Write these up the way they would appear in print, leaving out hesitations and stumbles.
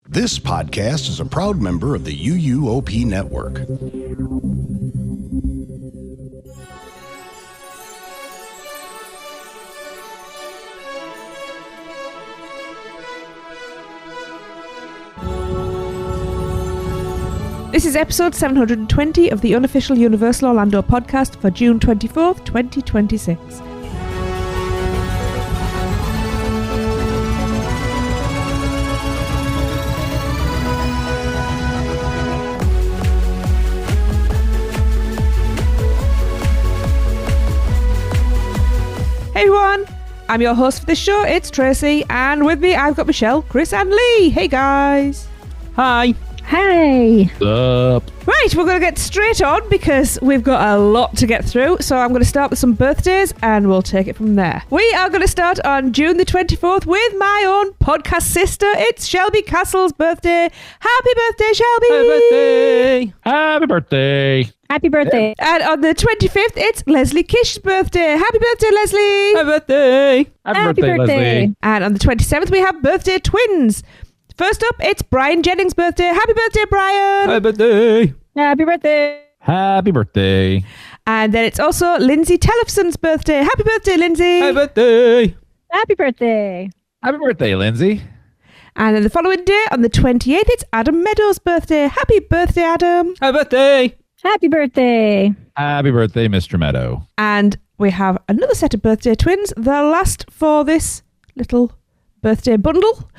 This podcast is a proud member of the UUOP network. This is episode 720 of the unofficial Universal Orlando podcast for June 24th, 2026. Hey everyone, I'm your host for this show, it's Tracy, and with me I've got Michelle, Chris and Lee. Hey guys. Hi. Hey! What's up? Right, we're going to get straight on because we've got a lot to get through. So I'm going to start with some birthdays and we'll take it from there. We are going to start on June the 24th with my own podcast sister. It's Shelby Castle's birthday. Happy birthday, Shelby! Happy birthday! Happy birthday! Happy birthday! And on the 25th, it's Leslie Kish's birthday. Happy birthday, Leslie! Happy birthday! Happy birthday! Leslie! And on the 27th, we have birthday twins. First up, it's Brian Jennings' birthday. Happy birthday, Brian! Happy birthday! Happy birthday! Happy birthday! And then it's also Lindsay Tellefson's birthday. Happy birthday, Lindsay! Happy birthday! Happy birthday! Happy birthday, Lindsay! And then the following day, on the 28th, it's Adam Meadows' birthday. Happy birthday, Adam! Happy birthday! Happy birthday! Happy birthday, Mr. Meadow. And we have another set of birthday twins, the last for this little birthday bundle.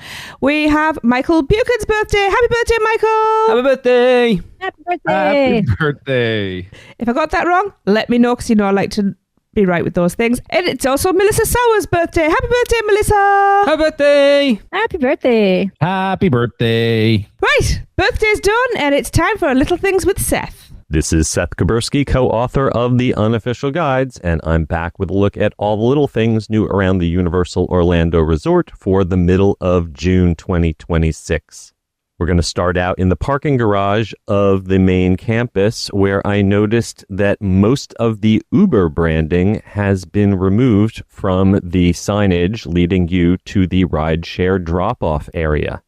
We have Michael Buchan's birthday. Happy birthday, Michael! Happy birthday! Happy birthday! Happy birthday! If I got that wrong, let me know, because you know I like to be right with those things. And it's also Melissa Sauer's birthday. Happy birthday, Melissa! Happy birthday! Happy birthday! Happy birthday! Right, birthday's done, and it's time for Little Things with Seth. This is Seth Kabursky, co-author of The Unofficial Guides, and I'm back with a look at all the little things new around the Universal Orlando Resort for the middle of June 2026. We're going to start out in the parking garage of the main campus, where I noticed that most of the Uber branding has been removed from the signage leading you to the rideshare drop-off area.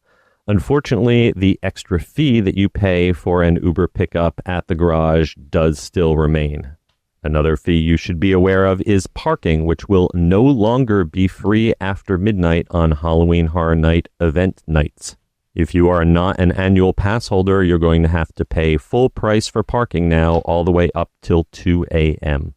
Unfortunately, the extra fee that you pay for an Uber pickup at the garage does still remain. Another fee you should be aware of is parking, which will no longer be free after midnight on Halloween Horror Night event nights. If you are not an annual pass holder, you're going to have to pay full price for parking now all the way up till 2 a.m.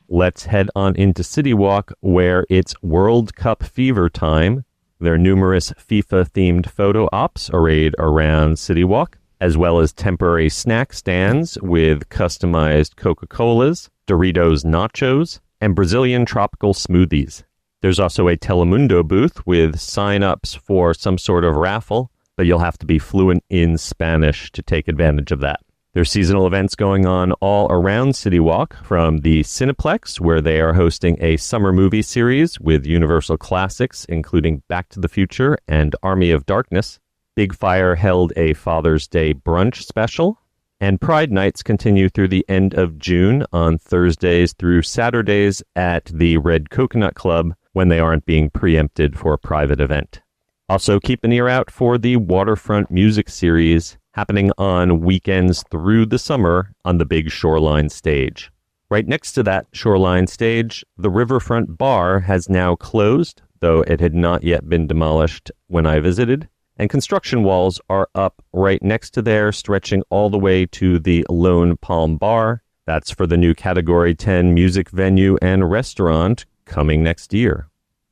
Let's head on into City Walk, where it's World Cup fever time. There are numerous FIFA-themed photo ops arrayed around City Walk, as well as temporary snack stands with customized Coca-Colas, Doritos Nachos, and Brazilian tropical smoothies. There's also a Telemundo booth with sign-ups for some sort of raffle, but you'll have to be fluent in Spanish to take advantage of that. There's seasonal events going on all around City Walk, from the Cineplex, where they are hosting a summer movie series with Universal classics, including Back to the Future and Army of Darkness. Big Fire held a Father's Day brunch special, and Pride Nights continue through the end of June on Thursdays through Saturdays at the Red Coconut Club when they aren't being preempted for a private event. Also, keep an ear out for the Waterfront Music Series happening on weekends through the summer on the big Shoreline stage. Right next to that Shoreline stage, the Riverfront Bar has now closed, though it had not yet been demolished when I visited, and construction walls are up right next to there, stretching all the way to the Lone Palm Bar. That's for the new Category 10 music venue and restaurant coming next year.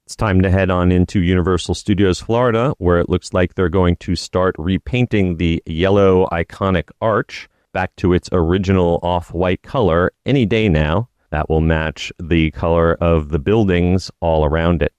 It's time to head on into Universal Studios Florida, where it looks like they're going to start repainting the yellow iconic arch back to its original off-white color any day now. That will match the color of the buildings all around it.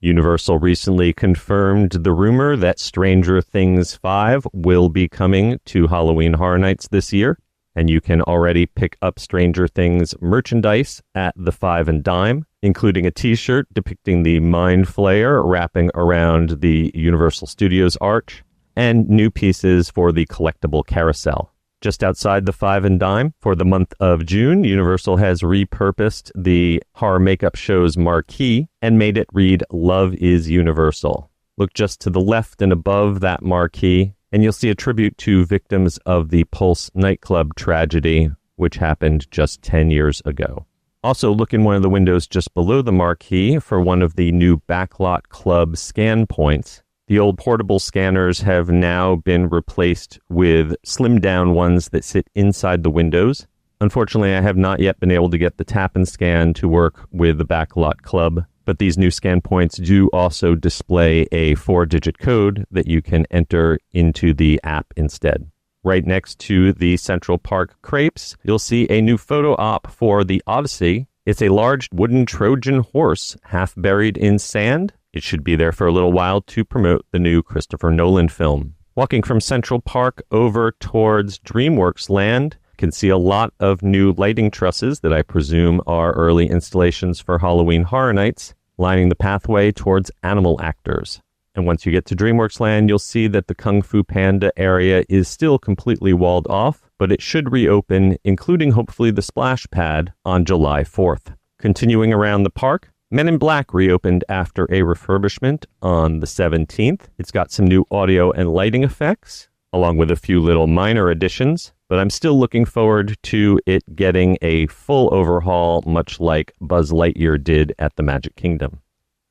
Universal recently confirmed the rumor that Stranger Things 5 will be coming to Halloween Horror Nights this year, and you can already pick up Stranger Things merchandise at the Five and Dime, including a t-shirt depicting the Mind Flayer wrapping around the Universal Studios arch, and new pieces for the collectible carousel. Just outside the Five and Dime, for the month of June, Universal has repurposed the horror makeup show's marquee and made it read, "Love is Universal." Look just to the left and above that marquee, and you'll see a tribute to victims of the Pulse nightclub tragedy, which happened just 10 years ago. Also, look in one of the windows just below the marquee for one of the new Backlot Club scan points. The old portable scanners have now been replaced with slimmed-down ones that sit inside the windows. Unfortunately, I have not yet been able to get the tap and scan to work with the Backlot Club, but these new scan points do also display a 4-digit code that you can enter into the app instead. Right next to the Central Park crepes, you'll see a new photo op for the Odyssey. It's a large wooden Trojan horse half buried in sand. It should be there for a little while to promote the new Christopher Nolan film. Walking from Central Park over towards DreamWorks Land, you can see a lot of new lighting trusses that I presume are early installations for Halloween Horror Nights, lining the pathway towards animal actors. And once you get to DreamWorks Land, you'll see that the Kung Fu Panda area is still completely walled off, but it should reopen, including hopefully the splash pad, on July 4th. Continuing around the park, Men in Black reopened after a refurbishment on the 17th. It's got some new audio and lighting effects, along with a few little minor additions, but I'm still looking forward to it getting a full overhaul, much like Buzz Lightyear did at the Magic Kingdom.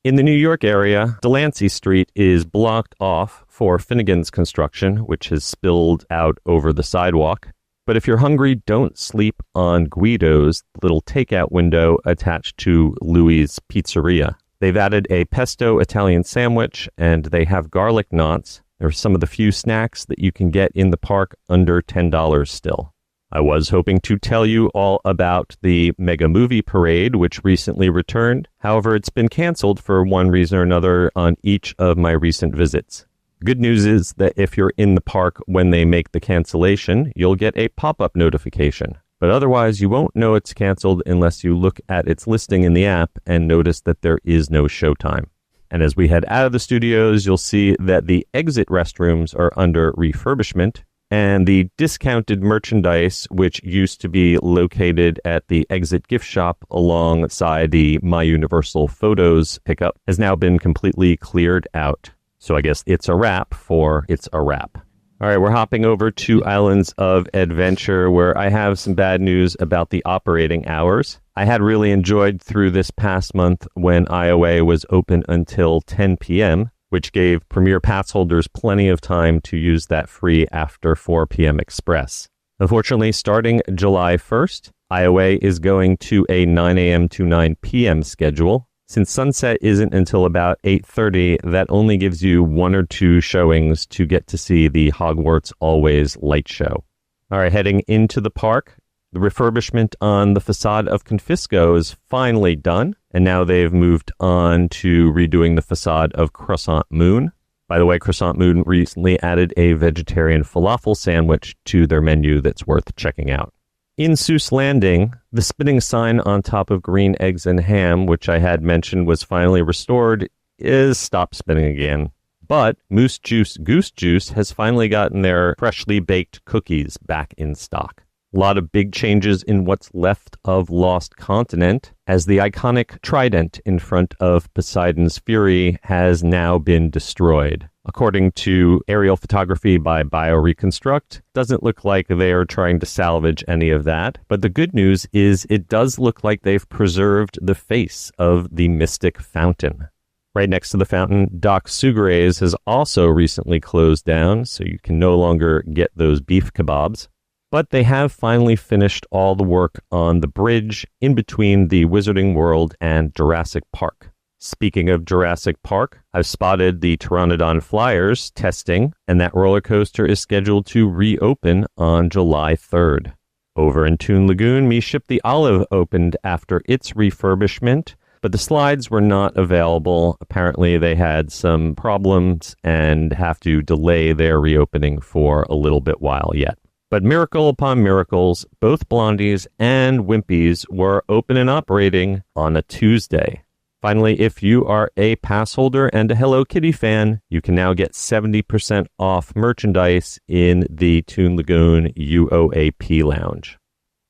In the New York area, Delancey Street is blocked off for Finnegan's construction, which has spilled out over the sidewalk. But if you're hungry, don't sleep on Guido's, little takeout window attached to Louis' Pizzeria. They've added a pesto Italian sandwich, and they have garlic knots. They're some of the few snacks that you can get in the park under $10 still. I was hoping to tell you all about the Mega Movie Parade, which recently returned. However, it's been canceled for one reason or another on each of my recent visits. Good news is that if you're in the park when they make the cancellation, you'll get a pop-up notification. But otherwise, you won't know it's canceled unless you look at its listing in the app and notice that there is no showtime. And as we head out of the studios, you'll see that the exit restrooms are under refurbishment, and the discounted merchandise, which used to be located at the exit gift shop alongside the My Universal Photos pickup, has now been completely cleared out. So I guess it's a wrap for It's a Wrap. All right, we're hopping over to Islands of Adventure, where I have some bad news about the operating hours. I had really enjoyed through this past month when IOA was open until 10 p.m., which gave Premier Pass holders plenty of time to use that free after 4 p.m. express. Unfortunately, starting July 1st, IOA is going to a 9 a.m. to 9 p.m. schedule. Since sunset isn't until about 8:30, that only gives you 1 or 2 showings to get to see the Hogwarts Always light show. All right, heading into the park, the refurbishment on the facade of Confisco is finally done, and now they've moved on to redoing the facade of Croissant Moon. By the way, Croissant Moon recently added a vegetarian falafel sandwich to their menu that's worth checking out. In Seuss Landing, the spinning sign on top of Green Eggs and Ham, which I had mentioned was finally restored, is stopped spinning again. But Moose Juice Goose Juice has finally gotten their freshly baked cookies back in stock. A lot of big changes in what's left of Lost Continent, as the iconic trident in front of Poseidon's Fury has now been destroyed. According to aerial photography by BioReconstruct, doesn't look like they are trying to salvage any of that. But the good news is it does look like they've preserved the face of the mystic fountain. Right next to the fountain, Doc Sugare's has also recently closed down, so you can no longer get those beef kebabs. But they have finally finished all the work on the bridge in between the Wizarding World and Jurassic Park. Speaking of Jurassic Park, I've spotted the Pteranodon Flyers testing, and that roller coaster is scheduled to reopen on July 3rd. Over in Toon Lagoon, Me Ship the Olive opened after its refurbishment, but the slides were not available. Apparently, they had some problems and have to delay their reopening for a little bit while yet. But miracle upon miracles, both Blondies and Wimpies were open and operating on a Tuesday. Finally, if you are a pass holder and a Hello Kitty fan, you can now get 70% off merchandise in the Toon Lagoon UOAP lounge.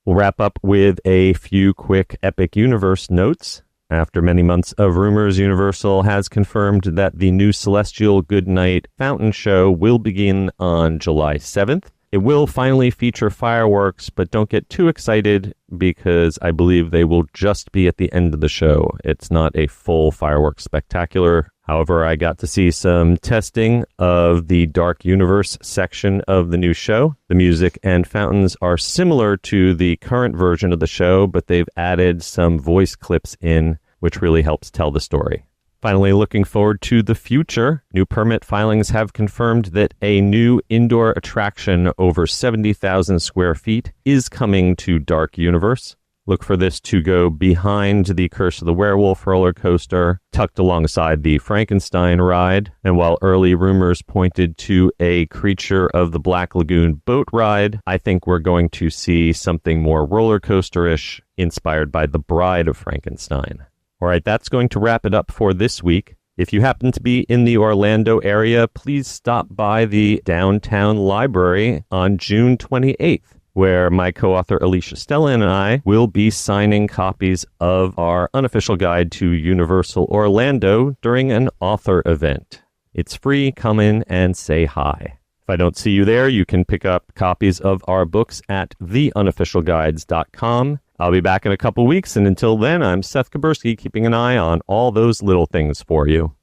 We'll wrap up with a few quick Epic Universe notes. After many months of rumors, Universal has confirmed that the new Celestial Goodnight Fountain Show will begin on July 7th. It will finally feature fireworks, but don't get too excited because I believe they will just be at the end of the show. It's not a full fireworks spectacular. However, I got to see some testing of the Dark Universe section of the new show. The music and fountains are similar to the current version of the show, but they've added some voice clips in, which really helps tell the story. Finally, looking forward to the future, new permit filings have confirmed that a new indoor attraction over 70,000 square feet is coming to Dark Universe. Look for this to go behind the Curse of the Werewolf roller coaster, tucked alongside the Frankenstein ride. And while early rumors pointed to a Creature of the Black Lagoon boat ride, I think we're going to see something more roller coaster-ish, inspired by the Bride of Frankenstein. All right, that's going to wrap it up for this week. If you happen to be in the Orlando area, please stop by the Downtown Library on June 28th, where my co-author Alicia Stella and I will be signing copies of our unofficial guide to Universal Orlando during an author event. It's free. Come in and say hi. If I don't see you there, you can pick up copies of our books at theunofficialguides.com. I'll be back in a couple weeks, and until then, I'm Seth Kaburski, keeping an eye on all those little things for you.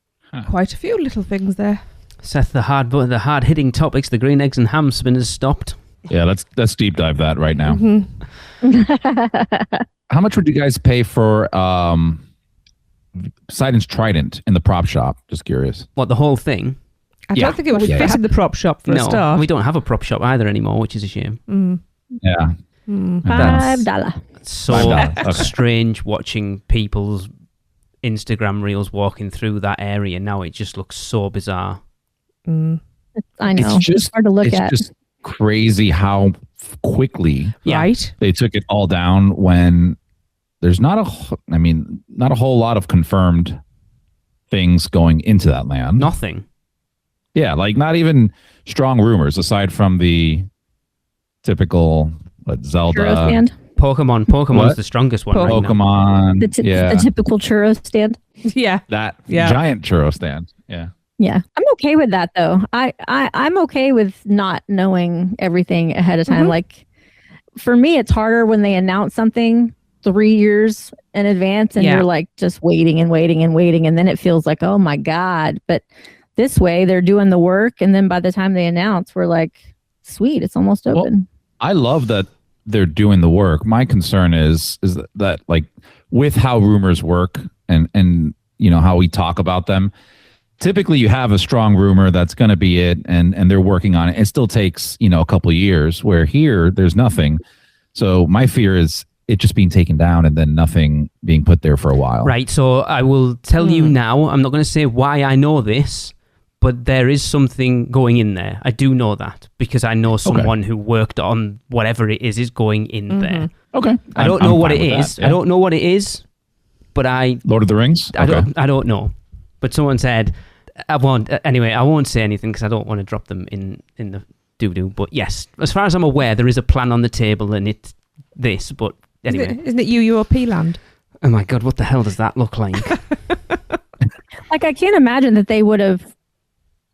Quite a few little things there. Seth, the hard-hitting topics, the green eggs and ham spin has stopped. Yeah, let's deep dive that right now. Mm-hmm. How much would you guys pay for Poseidon's Trident in the prop shop? Just curious. What, the whole thing? I don't think it would Yeah. fit in the prop shop for a start. We don't have a prop shop either anymore, which is a shame. Mm. Yeah. $5. So $5. Okay. strange watching people's Instagram reels walking through that area now. It just looks so bizarre. Mm. I know. It's just hard to look at. It's just crazy how quickly Yeah. Right? they took it all down when there's not a whole lot of confirmed things going into that land. Nothing. Yeah, like not even strong rumors aside from the typical Zelda, Churro stand. Pokemon's What? the strongest one right now. Pokemon, The typical churro stand. Yeah. that Yeah. giant churro stand. Yeah. Yeah, I'm okay with that though. I'm okay with not knowing everything ahead of time. Mhm. Like for me, it's harder when they announce something 3 years in advance and Yeah. you're like just waiting and waiting and waiting, and then it feels like, oh my god. But this way, they're doing the work, and then by the time they announce, we're like, sweet, it's almost Well, open. I love that they're doing the work. My concern is that like with how rumors work and you know how we talk about them, typically you have a strong rumor that's going to be it, and they're working on it. It still takes, you know, a couple of years, where here there's nothing. So my fear is it just being taken down and then nothing being put there for a while. Right, so I will tell you now, I'm not going to say why I know this, but there is something going in there. I do know that because I know someone who worked on whatever it is going in there. Okay. I don't know I'm what fine it with is. that, yeah. I don't know what it is, but Lord of the Rings? I don't know. But someone said, I won't say anything because I don't want to drop them in the doo-doo. But yes, as far as I'm aware, there is a plan on the table and it's this, but anyway. Isn't it UUOP land? Oh my God, what the hell does that look like? Like I can't imagine that they would have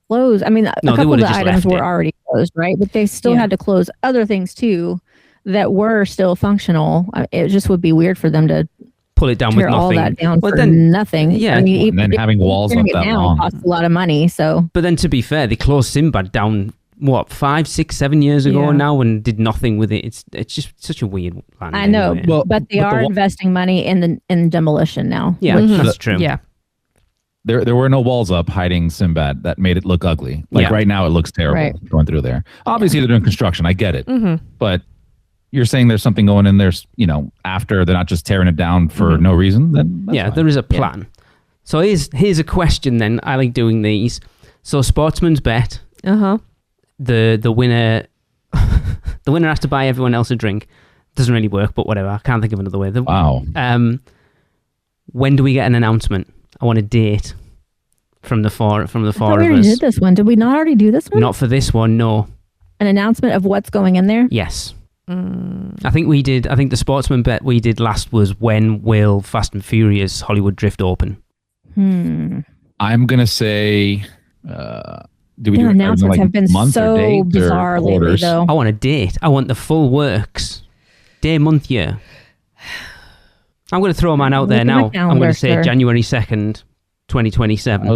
closed. I mean, a No, they couple of would the have just items left were it. already closed, right? But they still Yeah. had to close other things too that were still functional. It just would be weird for them to Pull it down with tear all nothing. that down But for then, nothing. yeah. I mean, And then having walls tearing up it that down long. costs a lot of money. So But then to be fair, they closed Sinbad down, 5, 6, 7 years ago Yeah. now and did nothing with it. It's just such a weird land. I know, anyway. Well, but they but the are wa- investing money in demolition now. Yeah, which- that's true. Yeah. There were no walls up hiding Sinbad that made it look ugly. Like Yeah. right now, it looks terrible Right. going through there. Obviously, they're doing construction. I get it. Mm-hmm. But you're saying there's something going in there, you know, after they're not just tearing it down for no reason. Then that's Yeah, fine. there is a plan. So here's a question then. I like doing these. So Sportsman's Bet, Uh-huh. the winner the winner has to buy everyone else a drink. Doesn't really work, but whatever. I can't think of another way. Wow. When do we get an announcement? I want a date from the four I of thought we already us. did this one. Did we not already do this one? Not for this one, no. An announcement of what's going in there. Yes. I think the sportsman bet we did last was when will Fast and Furious Hollywood Drift open? I'm going to say, do we do announcements like have been month or so date or bizarre lately, quarters? though. I want a date. I want the full works. Day, month, year. I'm going to throw mine out there Look at my now. I'm calendar, going to say sir. January 2nd, 2027.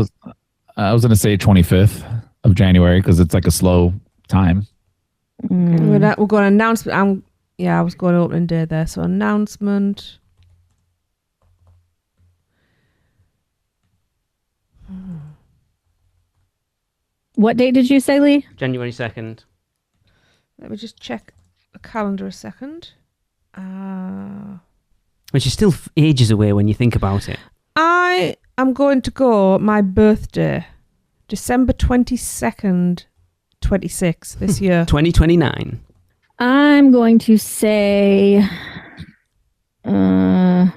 I was going to say 25th of January because it's like a slow time. We're going to announcement. I was going to opening day there. So announcement. What date did you say, Lee? January 2nd. Let me just check the calendar a second. Which is still ages away when you think about it. I am going to go my birthday, December 22nd, 26 this year. 2029. I'm going to say Oh,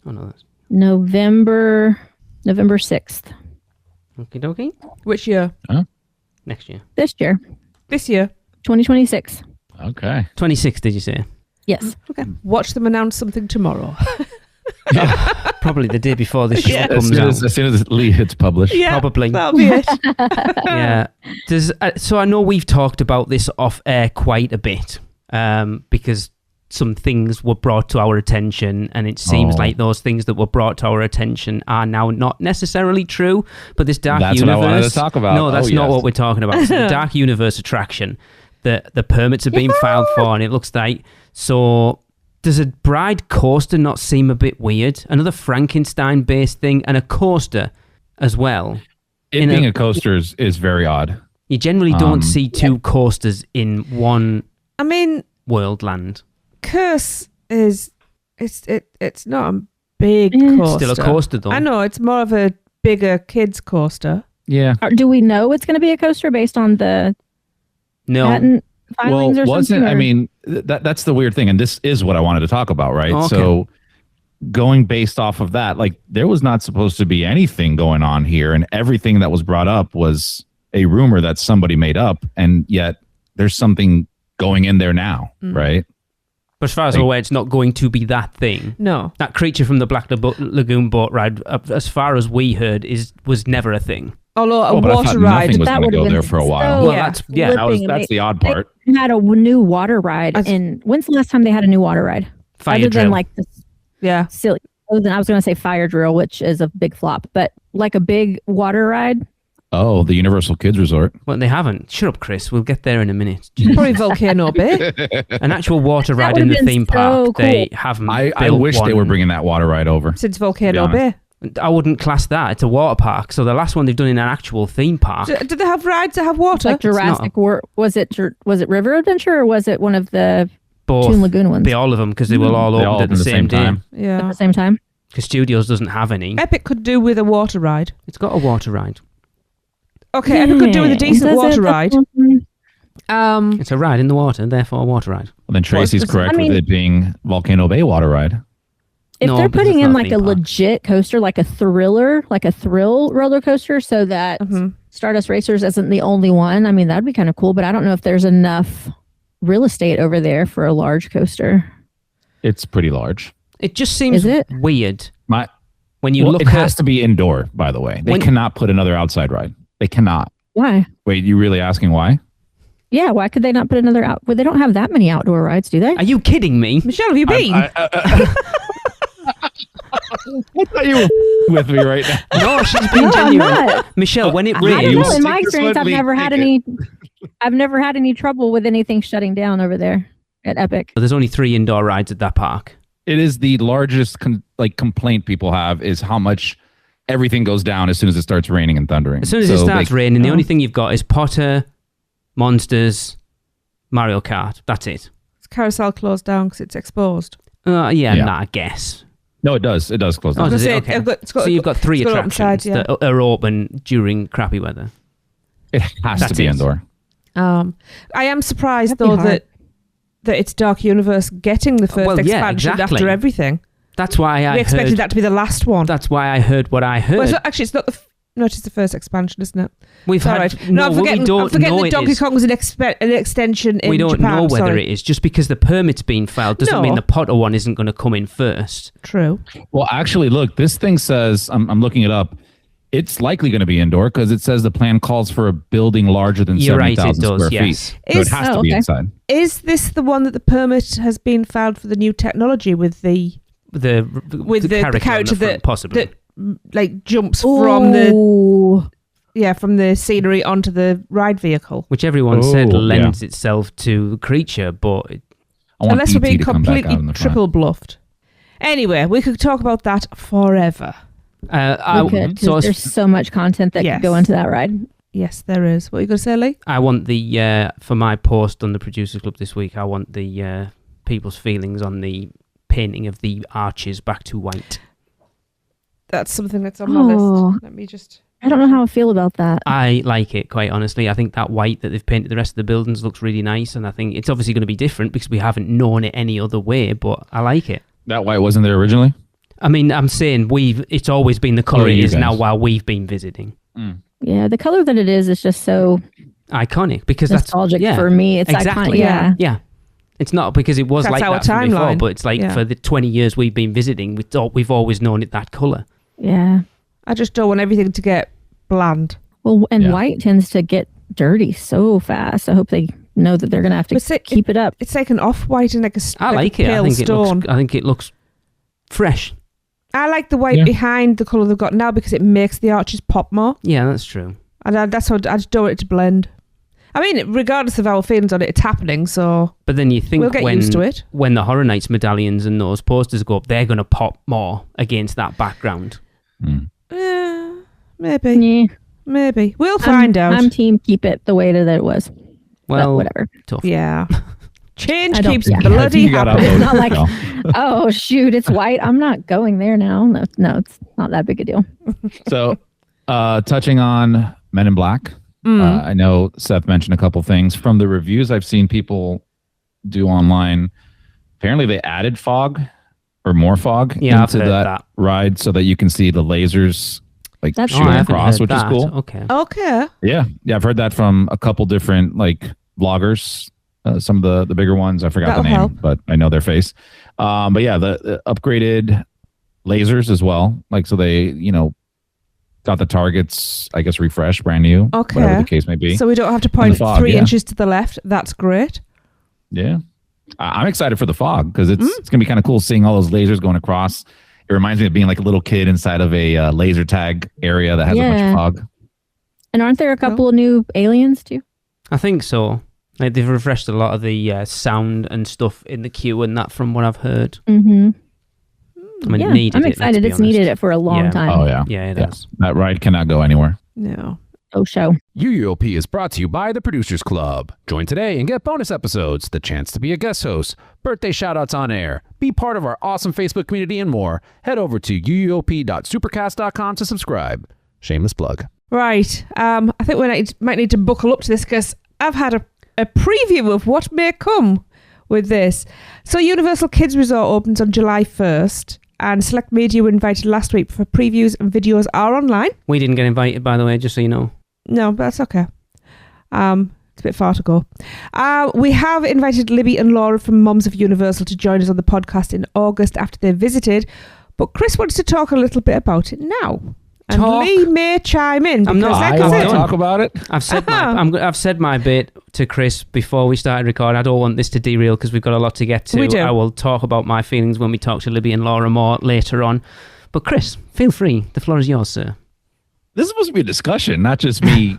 no. That's... November 6th. Okie dokie. Which year? Next year. This year, This year. 2026. Okay. 26, did you say? Yes. Okay. Watch them announce something tomorrow. Probably the day before this show Yeah. comes out. As soon as Lee hits publish. Yeah, Probably. that'll be it. Yeah. So I know we've talked about this off air quite a bit because some things were brought to our attention, and it seems like those things that were brought to our attention are now not necessarily true. But this dark That's universe. what I wanted to talk about. No, that's not yes. what we're talking about. So the dark universe attraction, the permits are being filed for, and it looks like so. Does a bride coaster not seem a bit weird? Another Frankenstein-based thing, and a coaster as well. It being a coaster is very odd. You generally don't see two coasters in one I mean, world land. Curse is it's not a big Mm. coaster. Still a coaster, though. I know, it's more of a bigger kids coaster. Yeah. Do we know it's going to be a coaster based on the No. patent filings or something? I mean, that's the weird thing, and this is what I wanted to talk about, right? Okay. So going based off of that, like there was not supposed to be anything going on here, and everything that was brought up was a rumor that somebody made up, and yet there's something going in there now, right? But as far as I'm aware, it's not going to be that thing. No. That creature from the Black Lagoon boat ride, as far as we heard, was never a thing. Although a Oh, but I water thought ride. nothing was That going to would've go been there for a while. so Well, that's That's the odd part. They had a new water ride. And when's the last time they had a new water ride? Fire Other drill. than like this Yeah. silly. Other than I was going to say fire drill, which is a big flop, but like a big water ride. Oh, the Universal Kids Resort. Well, they haven't. Shut up, Chris. We'll get there in a minute. Probably Volcano Bay. An actual water ride would've in the been theme so park. They cool. haven't. I built wish they one. were bringing that water ride over. Since Volcano To be Bay. I wouldn't class that. It's a water park. So the last one they've done in an actual theme park. Do they have rides that have water? Like Jurassic World. Was it River Adventure or was it one of the Both. Toon Lagoon ones? Be all of them because they were all They all opened at the same time. day. At Yeah. the same time? Because Studios doesn't have any. Epic could do with a water ride. It's got a water ride. Okay, Epic could do with a decent Does water it? ride. It's a ride in the water, therefore a water ride. Well, then Tracy's Well, correct I mean- with it being Volcano Bay water ride. If No, they're because putting it's in not a like a theme park. legit coaster, like a thriller, like a thrill roller coaster, so that Stardust Racers isn't the only one, I mean, that'd be kind of cool, but I don't know if there's enough real estate over there for a large coaster. It's pretty large. It just seems Is it? weird My when you well, look it has at. to be indoor, by the way. They When- cannot put another outside ride. They cannot. Why? Wait, you really asking why? Yeah, why could they not put another out? Well, they don't have that many outdoor rides, do they? Are you kidding me? Michelle, have you been? I thought you were with me right now. No, she's been No, I'm genuine. not. Michelle, when it I don't rains, know. In my Take this experience, one, I've Lee, never had take any. I've never had any trouble with anything shutting down over there at Epic. there's only 3 indoor rides at that park. It is the largest complaint people have is how much everything goes down as soon as it starts raining and thundering. As soon as So it starts they- raining, the only thing you've got is Potter, Monsters, Mario Kart. That's it. Is Carousel closed down because it's exposed? Yeah, Yeah. nah, I guess. No, it does. It does close Oh, down. does gonna it? say, Okay. it's got- So you've got 3 it's got open attractions sides, yeah. that are open during crappy weather. It has That's to be it. indoor. I am surprised That'd be though hard. that it's Dark Universe getting the first Well, yeah, expansion exactly. after everything. That's why I We expected heard. that to be the last one. That's why I heard what I heard. Well, it's not, actually, it's not No, it's the first expansion, isn't it? We've Sorry. had No, I'm forgetting know that Donkey Kong was an extension in Japan. We don't know whether sorry. it is. Just because the permit's been filed doesn't mean the Potter one isn't going to come in first. True. Well, actually, look, this thing says, I'm looking it up. It's likely going to be indoor because it says the plan calls for a building larger than 70,000 square feet. So it has to be inside. Is this the one that the permit has been filed for the new technology with the character that possibly that like jumps from the scenery onto the ride vehicle? Which everyone said lends itself to the creature, but unless we're being completely triple bluffed. Anyway, we could talk about that forever. We could, there's so much content that could go into that ride. Yes, there is. What are you going to say, Lee? I want the for my post on the Producers Club this week, I want the people's feelings on the painting of the arches back to white. That's something that's on my list. Let me just... I don't know how I feel about that. I like it, quite honestly. I think that white that they've painted the rest of the buildings looks really nice, and I think it's obviously going to be different because we haven't known it any other way, but I like it. That white wasn't there originally? I mean, I'm saying it's always been the colour it is now while we've been visiting. Yeah, the color that it is just so iconic because nostalgic for me. It's exactly iconic. Yeah. It's not because it was like that from before, but it's like for the 20 years we've been visiting, we've always known it that colour. Yeah. I just don't want everything to get bland. Well, and white tends to get dirty so fast. I hope they know that they're going to have to keep it up. It's like an off-white and like a I like a it. pale stone. I think it looks fresh. I like the white behind the colour they've got now because it makes the arches pop more. Yeah, that's true. And that's how I just don't want it to blend. I mean, regardless of our feelings on it, it's happening, so... But then you think we'll get used to it. When the Horror Nights medallions and those posters go up, they're going to pop more against that background. Maybe. Yeah. Maybe. We'll find out. I'm team keep it the way that it was. Well, but whatever. Tough. Yeah. Change keeps yeah. bloody happening. It's not like, oh, shoot, it's white. I'm not going there now. No, it's not that big a deal. So, touching on Men in Black, I know Seth mentioned a couple things. From the reviews I've seen people do online, apparently they added fog or more fog into that ride so that you can see the lasers like shooting across, which is cool. Okay. Yeah, I've heard that from a couple different like vloggers. Some of the bigger ones, I forgot the name, but I know their face. But yeah, the upgraded lasers as well. Like, so they, got the targets, I guess, refreshed, brand new, whatever the case may be. So we don't have to point 3 inches to the left. That's great. Yeah. I'm excited for the fog because it's going to be kind of cool seeing all those lasers going across. It reminds me of being like a little kid inside of a laser tag area that has a bunch of fog. And aren't there a couple of new aliens too? I think so. Like they've refreshed a lot of the sound and stuff in the queue and that from what I've heard. Mm-hmm. I mean, I'm excited. It's needed it for a long time. Oh, yeah. Yeah, it is. That ride cannot go anywhere. No. Oh, show. UUOP is brought to you by the Producers Club. Join today and get bonus episodes, the chance to be a guest host, birthday shoutouts on air, be part of our awesome Facebook community, and more. Head over to uuop.supercast.com to subscribe. Shameless plug. Right. I think we might need to buckle up to this because I've had a preview of what may come with this. So Universal Kids Resort opens on July 1st. And select media were invited last week for previews and videos are online. We didn't get invited, by the way, just so you know. No, but that's okay. It's a bit far to go. We have invited Libby and Laura from Moms of Universal to join us on the podcast in August after they visited. But Chris wants to talk a little bit about it now. And Lee may chime in. I want to talk about it. I've said my bit to Chris before we started recording. I don't want this to derail because we've got a lot to get to. We do. I will talk about my feelings when we talk to Libby and Laura more later on. But Chris, feel free. The floor is yours, sir. This is supposed to be a discussion, not just me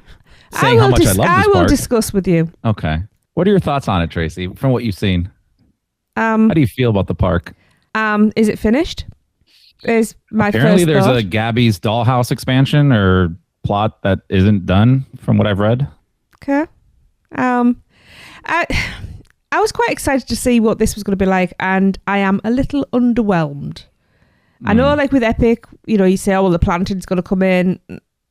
saying how much I love this park. I will discuss with you. Okay. What are your thoughts on it, Tracy, from what you've seen? How do you feel about the park? Is it finished? Is my Apparently first there's thought. a Gabby's Dollhouse expansion or plot that isn't done from what I've read. Okay. I was quite excited to see what this was going to be like, and I am a little underwhelmed. I know, like with Epic, you say, oh, well, the planting's going to come in.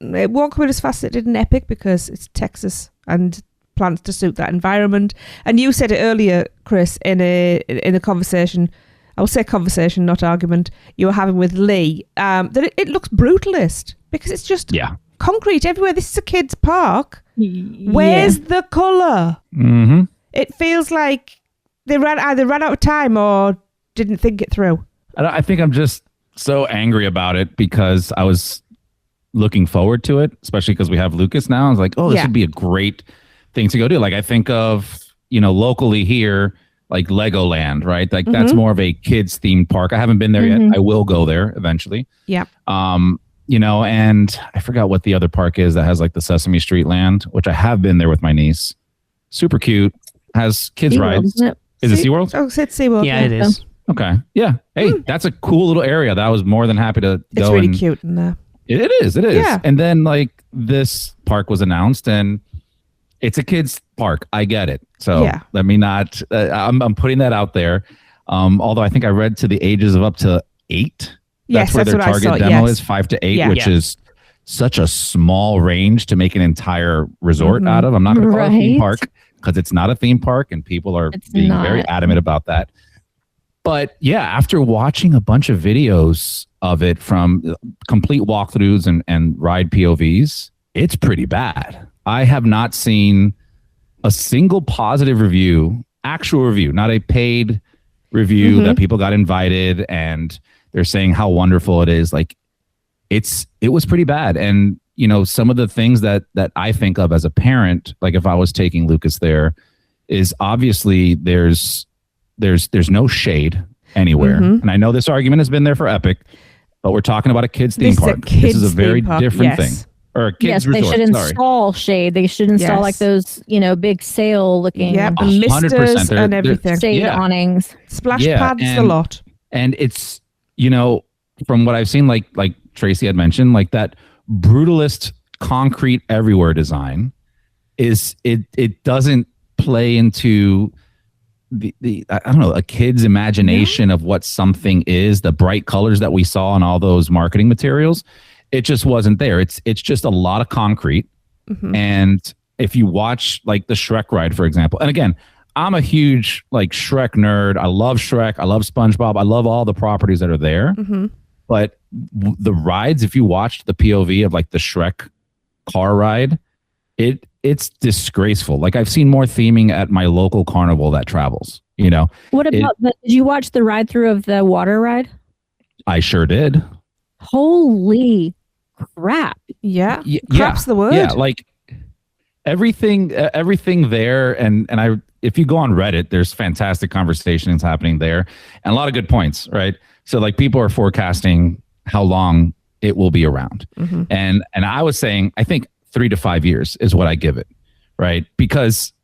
It won't come in as fast as it did in Epic because it's Texas and plants to suit that environment. And you said it earlier, Chris, in a conversation. I will say conversation, not argument, you were having with Lee, that it looks brutalist because it's just concrete everywhere. This is a kid's park. Where's the colour? Mm-hmm. It feels like they either ran out of time or didn't think it through. I think I'm just so angry about it because I was looking forward to it, especially because we have Lucas now. I was like, oh, this would be a great thing to go do. Like, I think of, locally here, like Legoland, right? Like that's more of a kids themed park. I haven't been there yet. I will go there eventually. Yeah. And I forgot what the other park is that has like the Sesame Street land, which I have been there with my niece. Super cute. Has kids SeaWorld, rides. isn't it? Is it SeaWorld? Oh, it's SeaWorld. Yeah, it is. Okay. Yeah. Hey, that's a cool little area that I was more than happy to go. It's really cute in there. It is. Yeah. And then like this park was announced and it's a kid's park. I get it. So let me not, I'm putting that out there. Although I think I read to the ages of up to 8. Yes, that's where their target demo is 5 to 8, which is such a small range to make an entire resort out of. I'm not going to call it a theme park because it's not a theme park and people are being very adamant about that. But yeah, after watching a bunch of videos of it from complete walkthroughs and ride POVs, it's pretty bad. I have not seen a single positive review, actual review, not a paid review that people got invited and they're saying how wonderful it is. Like it was pretty bad. And some of the things that I think of as a parent, like if I was taking Lucas there, is obviously there's no shade anywhere. And I know this argument has been there for Epic, but we're talking about a kids theme park. This is a very different thing. Or a kids resort. They should install shade. They should install like those, big sail looking misters and everything. Shade awnings. Splash pads, a lot. And it's, from what I've seen, like Tracy had mentioned, like that brutalist concrete everywhere design is it doesn't play into the I don't know, a kid's imagination of what something is, the bright colors that we saw in all those marketing materials. It just wasn't there. It's just a lot of concrete. And if you watch like the Shrek ride, for example, and again, I'm a huge like Shrek nerd. I love Shrek. I love SpongeBob. I love all the properties that are there. But the rides, if you watched the POV of like the Shrek car ride, it's disgraceful. Like I've seen more theming at my local carnival that travels, What about did you watch the ride through of the water ride? I sure did. Holy crap. Yeah. Crap's the word. Yeah. Like everything there. And if you go on Reddit, there's fantastic conversations happening there and a lot of good points, right? So like people are forecasting how long it will be around. And I was saying, I think 3 to 5 years is what I give it, right? Because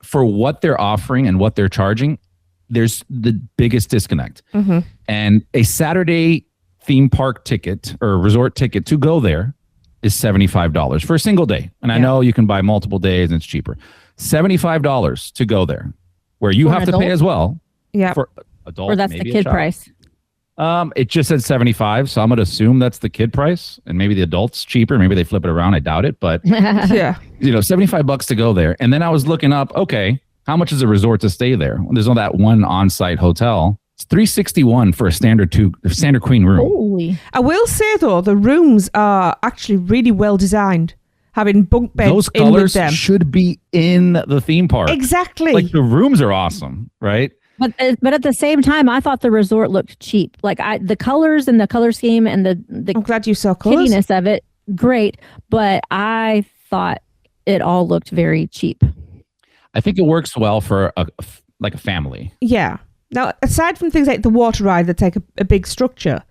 for what they're offering and what they're charging, there's the biggest disconnect. And a Saturday theme park ticket or resort ticket to go there is $75 for a single day. And I know you can buy multiple days and it's cheaper. $75 to go there, where you have to pay as well. Yeah. For adult, or that's the kid price. It just said 75, so I'm going to assume that's the kid price, and maybe the adult's cheaper. Maybe they flip it around. I doubt it, but $75 to go there. And then I was looking up, okay, how much is a resort to stay there? Well, there's only that one on-site hotel. It's $361 for a standard queen room. Holy. I will say though, the rooms are actually really well designed, having bunk beds. Those in with colors them. should be in the theme park. Exactly. Like the rooms are awesome, right? But at the same time, I thought the resort looked cheap. Like the colors and the color scheme and the I'm glad you saw colors. Kiddiness of it, great. But I thought it all looked very cheap. I think it works well for a family. Yeah. Now, aside from things like the water ride that's like a big structure,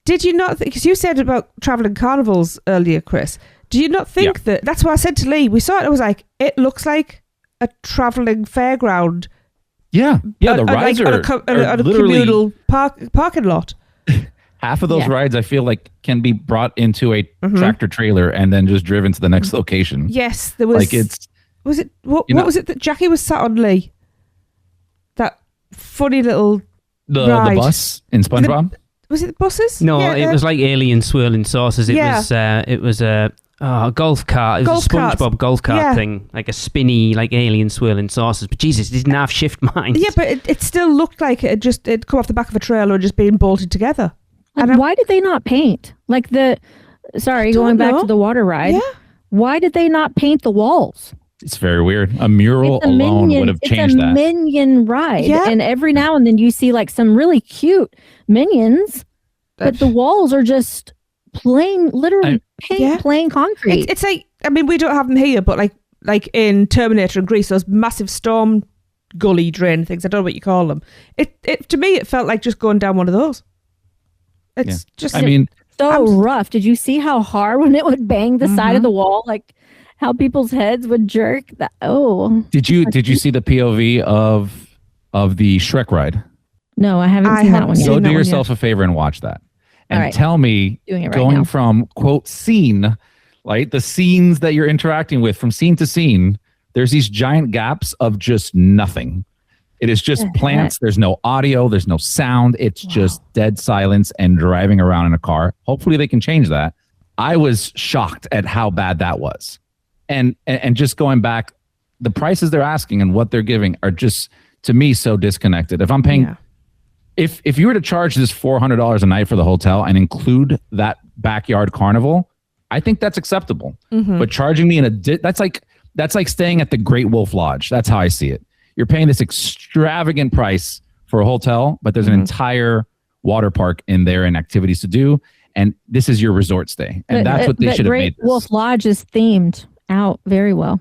did you not think, because you said about traveling carnivals earlier, Chris, do you not think that's what I said to Lee? We saw it, I was like, it looks like a traveling fairground. Yeah. Yeah, the rides are a literally communal parking lot. Half of those rides, I feel like, can be brought into a tractor trailer and then just driven to the next location. Yes, there was. Like what was it that Jackie was sat on, Lee? That funny little the ride. bus in SpongeBob. Was it the buses? No, it was like alien swirling saucers. It was a golf cart. It was a SpongeBob golf cart thing, like a spinny, like alien swirling saucers. But Jesus, it didn't have shift minds. Yeah, but it still looked like it'd come off the back of a trailer and just being bolted together. Like, why did they not paint? Like the sorry, going back to the water ride. Yeah. Why did they not paint the walls? It's very weird. A mural alone would have changed that. It's a minion ride. Yeah. And every now and then you see like some really cute minions, but the walls are just plain, literally plain concrete. It's like, I mean, we don't have them here, but like in Terminator in Greece, those massive storm gully drain things. I don't know what you call them. It to me, it felt like just going down one of those. It's just. I mean, so rough. Did you see how hard when it would bang the side of the wall? Like how people's heads would jerk. Did you see the POV of the Shrek ride? No, I haven't seen that one yet. Go do yourself a favor and watch that. And tell me, going from quote scene, like the scenes that you're interacting with from scene to scene, there's these giant gaps of just nothing. It is just plants. There's no audio. There's no sound. It's just dead silence and driving around in a car. Hopefully they can change that. I was shocked at how bad that was. And just going back, the prices they're asking and what they're giving are just, to me, so disconnected. If I'm paying, if you were to charge this $400 a night for the hotel and include that backyard carnival, I think that's acceptable. But charging me that's like staying at the Great Wolf Lodge. That's how I see it. You're paying this extravagant price for a hotel, but there's an entire water park in there and activities to do. And this is your resort stay. And that's what they should have made. Great Wolf Lodge is themed out very well.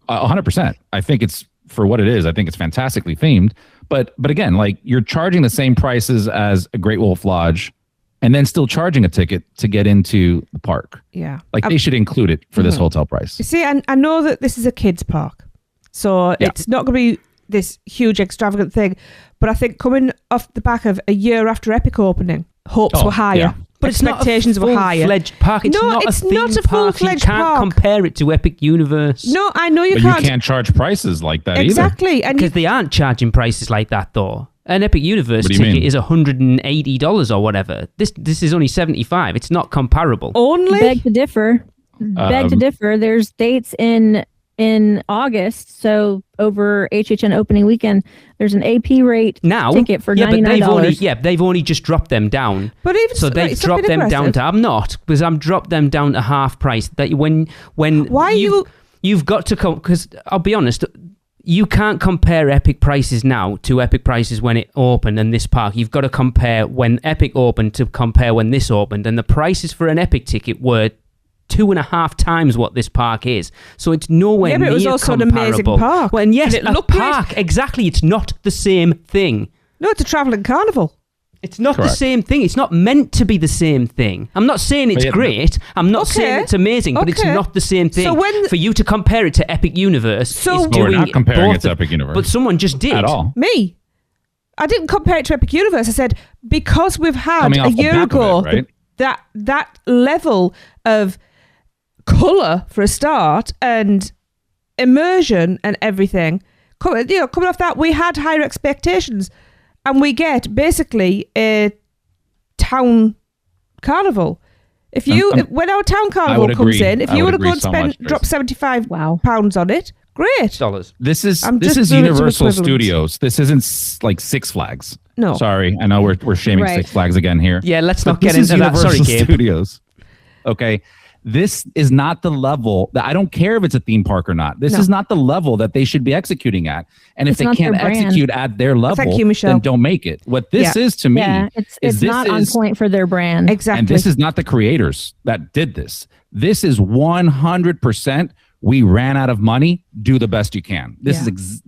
100%. I think it's, for what it is, I think it's fantastically themed. But again, like you're charging the same prices as a Great Wolf Lodge and then still charging a ticket to get into the park. Yeah. Like they should include it for this hotel price. You see, I know that this is a kids park, so it's not going to be this huge extravagant thing, but I think coming off the back of a year after Epic opening, hopes were higher, but expectations were higher. Full-fledged park. It's not a full-fledged park. You can't compare it to Epic Universe. No, I know you but can't. You can't charge prices like that exactly, either. Because they aren't charging prices like that though. An Epic Universe ticket is $180 or whatever. This is only $75. It's not comparable. Only? Beg to differ. There's dates in August, so over HHN opening weekend, there's an AP rate ticket for $99. They've only just dropped them down. But even so, they've dropped them down to. I'm not, because I've dropped them down to half price. That you've got to come, because I'll be honest, you can't compare Epic prices now to Epic prices when it opened and this park. You've got to compare when Epic opened to compare when this opened, and the prices for an Epic ticket were 2.5 times what this park is. So it's nowhere near comparable. Yeah, but it was also an amazing park. Well, and yes, it a park, great. Exactly. It's not the same thing. No, it's a travelling carnival. It's not the same thing. It's not meant to be the same thing. I'm not saying it's great. I'm not saying it's amazing, but it's not the same thing. So for you to compare it to Epic Universe, we're not comparing it to Epic Universe. But someone just did. At all. Me. I didn't compare it to Epic Universe. I said, because we've had a year ago that level of colour for a start and immersion and everything, coming off that, we had higher expectations, and we get basically a town carnival. When our town carnival comes in, if you want to go and drop £75 on it, great. This is Universal Studios. This isn't like Six Flags. No, sorry, I know we're shaming Six Flags again here. Yeah, let's not get into that. Sorry, Gabe. Studios. Okay. This is not the level that, I don't care if it's a theme park or not. This is not the level that they should be executing at. And if they can't execute at their level, then don't make it. What this is to me, it's not on point for their brand. Exactly. And this is not the creators that did this. This is 100%. We ran out of money. Do the best you can. This is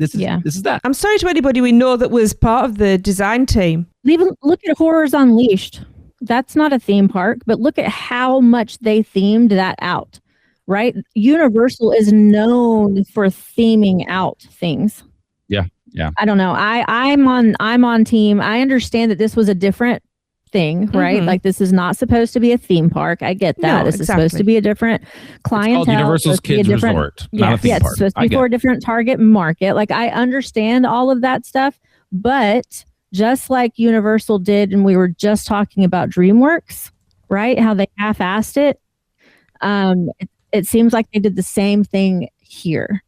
that. I'm sorry to anybody we know that was part of the design team. Even look at Horrors Unleashed. That's not a theme park, but look at how much they themed that out, right? Universal is known for theming out things. Yeah. I don't know. I'm on team. I understand that this was a different thing, right? Like this is not supposed to be a theme park. I get that. This is supposed to be a different clientele. It's called Universal's Kids Resort, not a theme park. It's supposed to be for a different target market. Like I understand all of that stuff, but just like Universal did, and we were just talking about DreamWorks, right? How they half-assed it. It seems like they did the same thing here.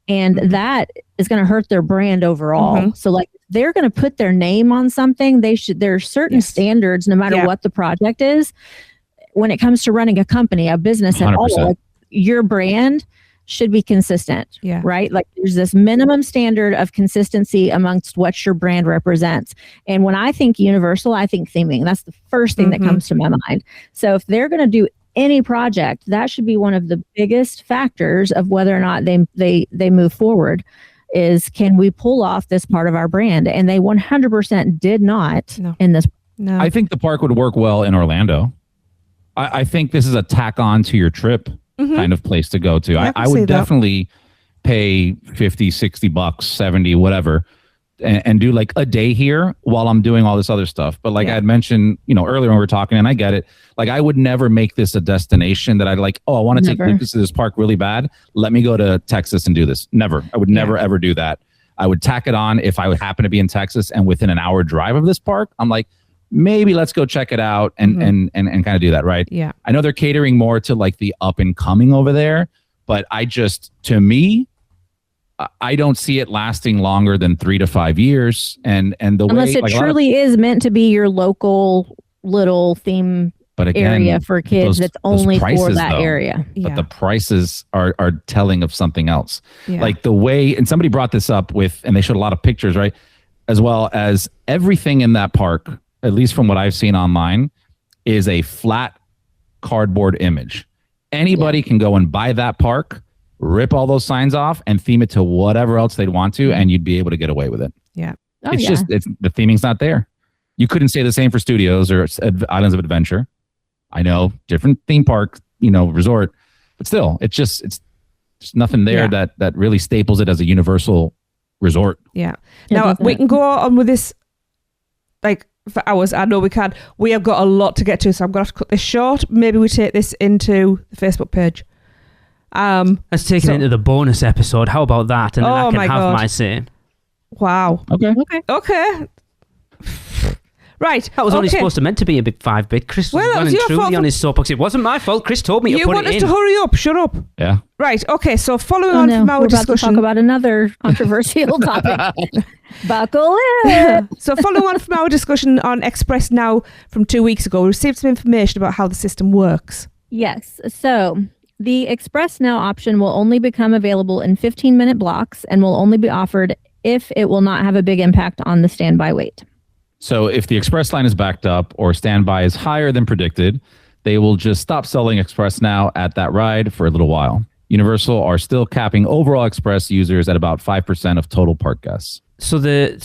And that is going to hurt their brand overall. So like they're going to put their name on something. There are certain standards, no matter what the project is. when it comes to running a company, a business at all, 100%. like, your brand should be consistent, Yeah. right? Like there's this minimum standard of consistency amongst what your brand represents. And when I think Universal, I think theming. That's the first thing that comes to my mind. So if they're going to do any project, that should be one of the biggest factors of whether or not they move forward. Is, can we pull off this part of our brand? And they 100% did not in this. No. I think the park would work well in Orlando. I think this is a tack on to your trip kind of place to go to. I I can see would that. definitely pay $50, $60, 70, whatever, and do like a day here while I'm doing all this other stuff. But like I had mentioned, earlier when we were talking, and I get it, like I would never make this a destination that I'd like, oh, I want to take Lucas to this park really bad. Let me go to Texas and do this. Never. I would never, ever do that. I would tack it on if I would happen to be in Texas and within an hour drive of this park. I'm like, maybe let's go check it out and kind of do that, right? Yeah. I know they're catering more to like the up and coming over there, but to me, I don't see it lasting longer than 3 to 5 years. And the Unless way, it like, truly is meant to be your local little theme but again, area for kids that's only for prices, that though, area. But the prices are telling of something else. Yeah. Like the way, and somebody brought this up and they showed a lot of pictures, right? As well as everything in that park, at least from what I've seen online, is a flat cardboard image. Anybody can go and buy that park, rip all those signs off, and theme it to whatever else they'd want to, and you'd be able to get away with it. Yeah. Oh, It's yeah. just the theming's not there. You couldn't say the same for Studios or Islands of Adventure. I know, different theme park, resort, but still, it's just nothing there that really staples it as a Universal resort. Yeah. It Now doesn't. we can go on with this like for hours. I know we can. We have got a lot to get to, so I'm gonna have to cut this short. Maybe we take this into the Facebook page. Let's take it into the bonus episode. How about that? And then I Oh can my have God. my say. Wow. Okay. Okay. Right. That was only okay. supposed to meant to be a big 5-bit. Chris Well, was that was running your truly fault on his soapbox. It wasn't my fault. Chris told me to You put want it us in. to hurry up? Shut up. Yeah. Right. Okay. So following Oh, on no. from our We're about to talk discussion. about another controversial topic. Buckle in. So following on from our discussion on Express Now from 2 weeks ago, we received some information about how the system works. Yes. So the Express Now option will only become available in 15-minute blocks and will only be offered if it will not have a big impact on the standby wait. So if the Express line is backed up or standby is higher than predicted, they will just stop selling Express Now at that ride for a little while. Universal are still capping overall Express users at about 5% of total park guests. So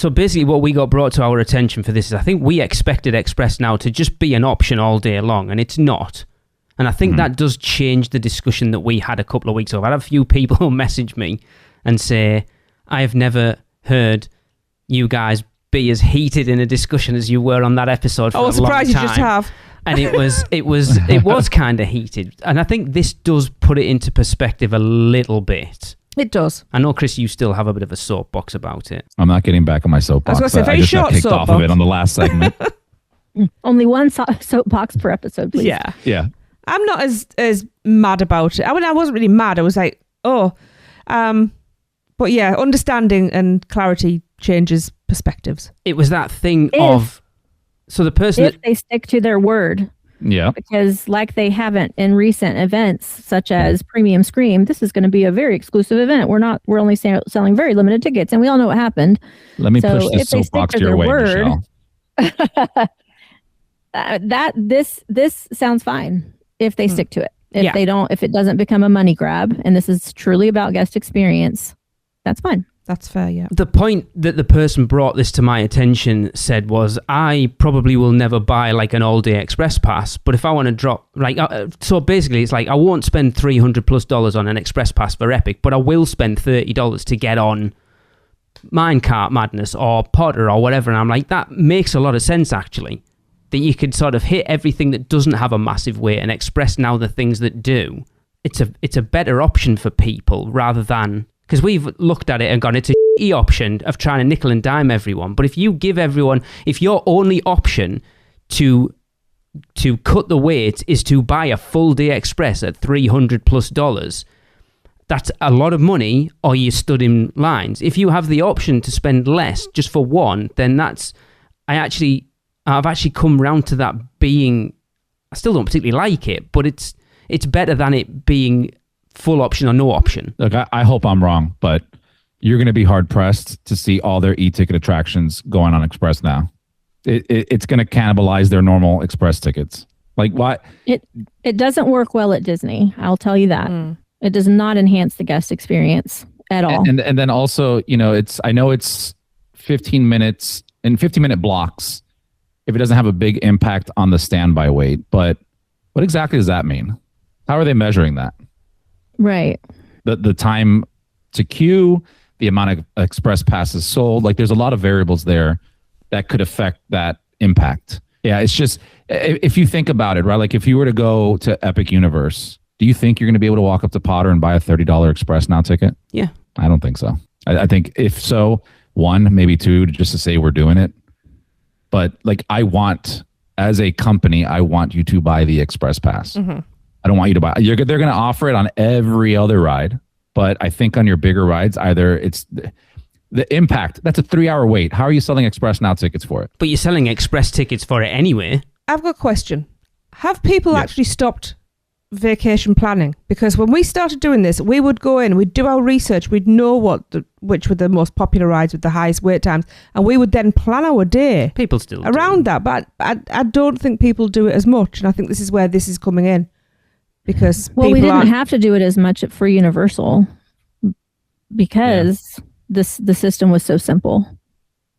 basically what we got brought to our attention for this is I think we expected Express Now to just be an option all day long, and it's not. And I think that does change the discussion that we had a couple of weeks ago. I had a few people who message me and say, I have never heard you guys be as heated in a discussion as you were on that episode for I a long was surprised time. you just have. And it was kind of heated. And I think this does put it into perspective a little bit. It does. I know, Chris, you still have a bit of a soapbox about it. I'm not getting back on my soapbox. I was gonna say, very I just got short kicked off of soapbox. it on the last segment. Only one soapbox per episode, please. Yeah. Yeah. I'm not as mad about it. I mean, I wasn't really mad. I was like, but yeah, understanding and clarity changes perspectives. It was that thing If- of... So the person If they stick to their word, Yeah. because like they haven't in recent events, such as Premium Scream, this is going to be a very exclusive event. We're only selling very limited tickets, and we all know what happened. Let me So push this if they stick soapbox to your their way, word- Michelle. This sounds fine if they stick to it. If Yeah. they don't, if it doesn't become a money grab, and this is truly about guest experience, that's fine. That's fair, yeah. The point that the person brought this to my attention said was, I probably will never buy like an all-day express pass, but if I want to drop, so basically it's like I won't spend $300+ on an express pass for Epic, but I will spend $30 to get on Minecart Madness or Potter or whatever. And I'm like, that makes a lot of sense actually, that you could sort of hit everything that doesn't have a massive weight and Express Now the things that do. It's a better option for people rather than... Because we've looked at it and gone, it's a shitty option of trying to nickel and dime everyone. But if you give everyone, if your only option to cut the weight is to buy a full day express at $300+, that's a lot of money, or you stood in lines. If you have the option to spend less just for one, then I've actually come round to that being I still don't particularly like it, but it's better than it being full option or no option. Look, I hope I'm wrong, but you're going to be hard pressed to see all their e-ticket attractions going on Express now. It's going to cannibalize their normal Express tickets. Like, why? It doesn't work well at Disney. I'll tell you that. It does not enhance the guest experience at all. And then also, I know it's 15 minutes in 15-minute blocks if it doesn't have a big impact on the standby wait. But what exactly does that mean? How are they measuring that? Right. The time to queue, the amount of Express passes sold. Like, there's a lot of variables there that could affect that impact. Yeah, it's just, if you think about it, right? Like, if you were to go to Epic Universe, do you think you're going to be able to walk up to Potter and buy a $30 Express Now ticket? Yeah. I don't think so. I think if so, one, maybe two, just to say we're doing it. But like, as a company, I want you to buy the Express Pass. I don't want you to buy. They're going to offer it on every other ride. But I think on your bigger rides, either it's the impact. That's a 3-hour wait. How are you selling Express Now tickets for it? But you're selling Express tickets for it anyway. I've got a question. Have people actually stopped vacation planning? Because when we started doing this, we would go in, we'd do our research, we'd know which were the most popular rides with the highest wait times, and we would then plan our day People still around do. that. But I don't think people do it as much, and I think this is where this is coming in. Because we didn't have to do it as much for Universal because the system was so simple.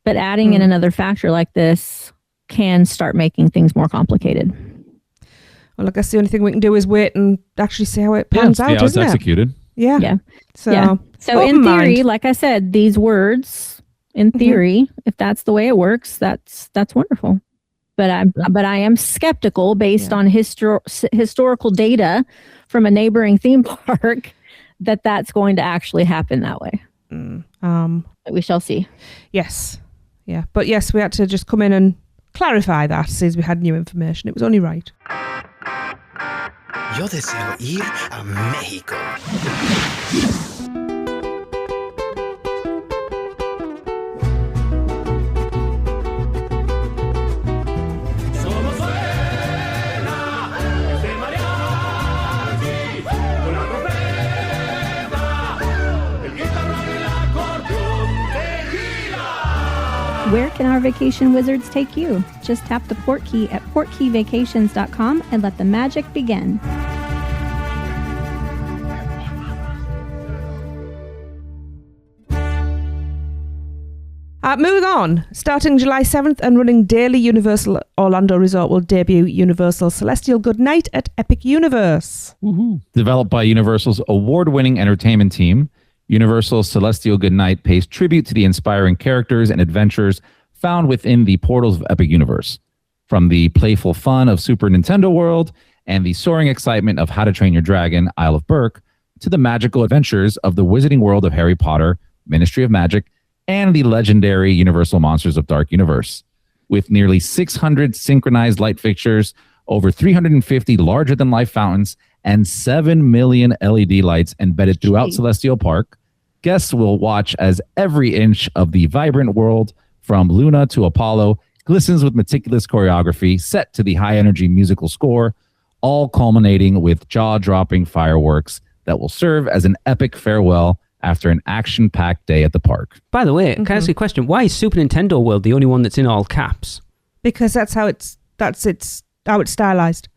But adding in another factor like this can start making things more complicated. Well, I guess the only thing we can do is wait and actually see how it pans out, how it's isn't it? executed. Yeah. So in theory, like I said, these words, in theory, if that's the way it works, that's wonderful. But I am skeptical based on historical data from a neighboring theme park that that's going to actually happen that way. But we shall see. Yes. Yeah. But yes, we had to just come in and clarify that since we had new information. It was only right. Yo deseo ir a México. Where can our vacation wizards take you? Just tap the port key at portkeyvacations.com and let the magic begin. Moving on, starting July 7th and running daily, Universal Orlando Resort will debut Universal Celestial Goodnight at Epic Universe. Developed by Universal's award-winning entertainment team, Universal Celestial Goodnight pays tribute to the inspiring characters and adventures found within the portals of Epic Universe. From the playful fun of Super Nintendo World and the soaring excitement of How to Train Your Dragon, Isle of Berk, to the magical adventures of the wizarding world of Harry Potter, Ministry of Magic, and the legendary Universal Monsters of Dark Universe. With nearly 600 synchronized light fixtures, over 350 larger-than-life fountains, and 7 million LED lights embedded throughout Celestial Park, guests will watch as every inch of the vibrant world, from Luna to Apollo, glistens with meticulous choreography set to the high-energy musical score, all culminating with jaw-dropping fireworks that will serve as an epic farewell after an action-packed day at the park. By the way, can I ask you a question? Why is Super Nintendo World the only one that's in all caps? Because that's how it's stylized.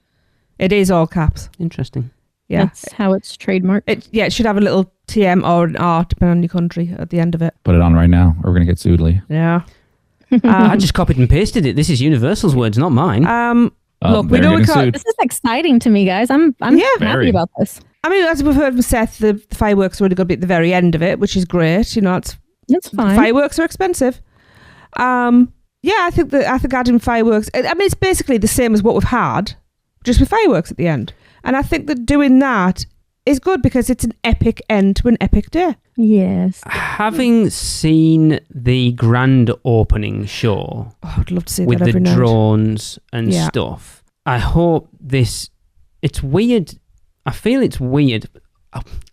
It is all caps. Interesting. Yeah. That's how it's trademarked. It should have a little TM or an R, depending on your country, at the end of it. Put it on right now, or we're going to get sued, Lee. Yeah. I just copied and pasted it. This is Universal's words, not mine. Look, we know we can't. This is exciting to me, guys. I'm happy about this. I mean, as we've heard from Seth, the fireworks are really going to be at the very end of it, which is great. You know, it's fine. Fireworks are expensive. I think adding fireworks. I mean, it's basically the same as what we've had, just with fireworks at the end. And I think that doing that is good because it's an epic end to an epic day. Yes. Having seen the grand opening show I'd love to see with that the every night. drones and stuff, I hope this. It's weird. I feel it's weird.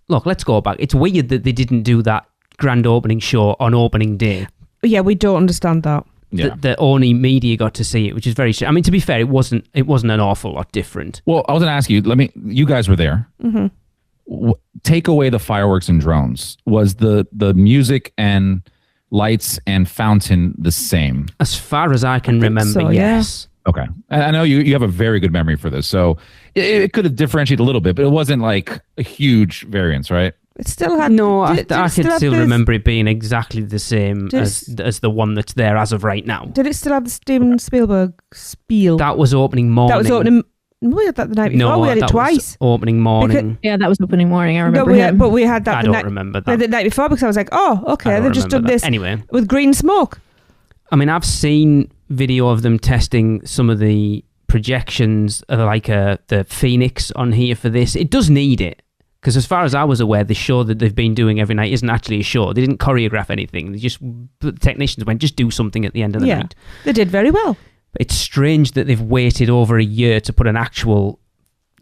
Look, let's go back. It's weird that they didn't do that grand opening show on opening day. Yeah, we don't understand that. that only media got to see it, which is very. I mean, to be fair, it wasn't an awful lot different. Well, I was going to ask you. You guys were there. Take away the fireworks and drones. Was the music and lights and fountain the same? As far as I can remember, so, yes. Okay. And I know you have a very good memory for this, so it could have differentiated a little bit, but it wasn't like a huge variance, right? It still had... No, I could still this- remember it being exactly the same as the one that's there as of right now. Did it still have the Steven Spielberg spiel? That was opening morning. That was opening... We had that the night before. No, We had it that twice. was opening morning. Yeah, that was opening morning. I No, remember but we had that I the don't night... remember The that. night before, because I was like, oh, okay, they've just done this Anyway, with green smoke. I mean, I've seen video of them testing some of the projections, like the Phoenix on here for this. It does need it. Because as far as I was aware, the show that they've been doing every night isn't actually a show. They didn't choreograph anything. The technicians went, just do something at the end of the night. They did very well. It's strange that they've waited over a year to put an actual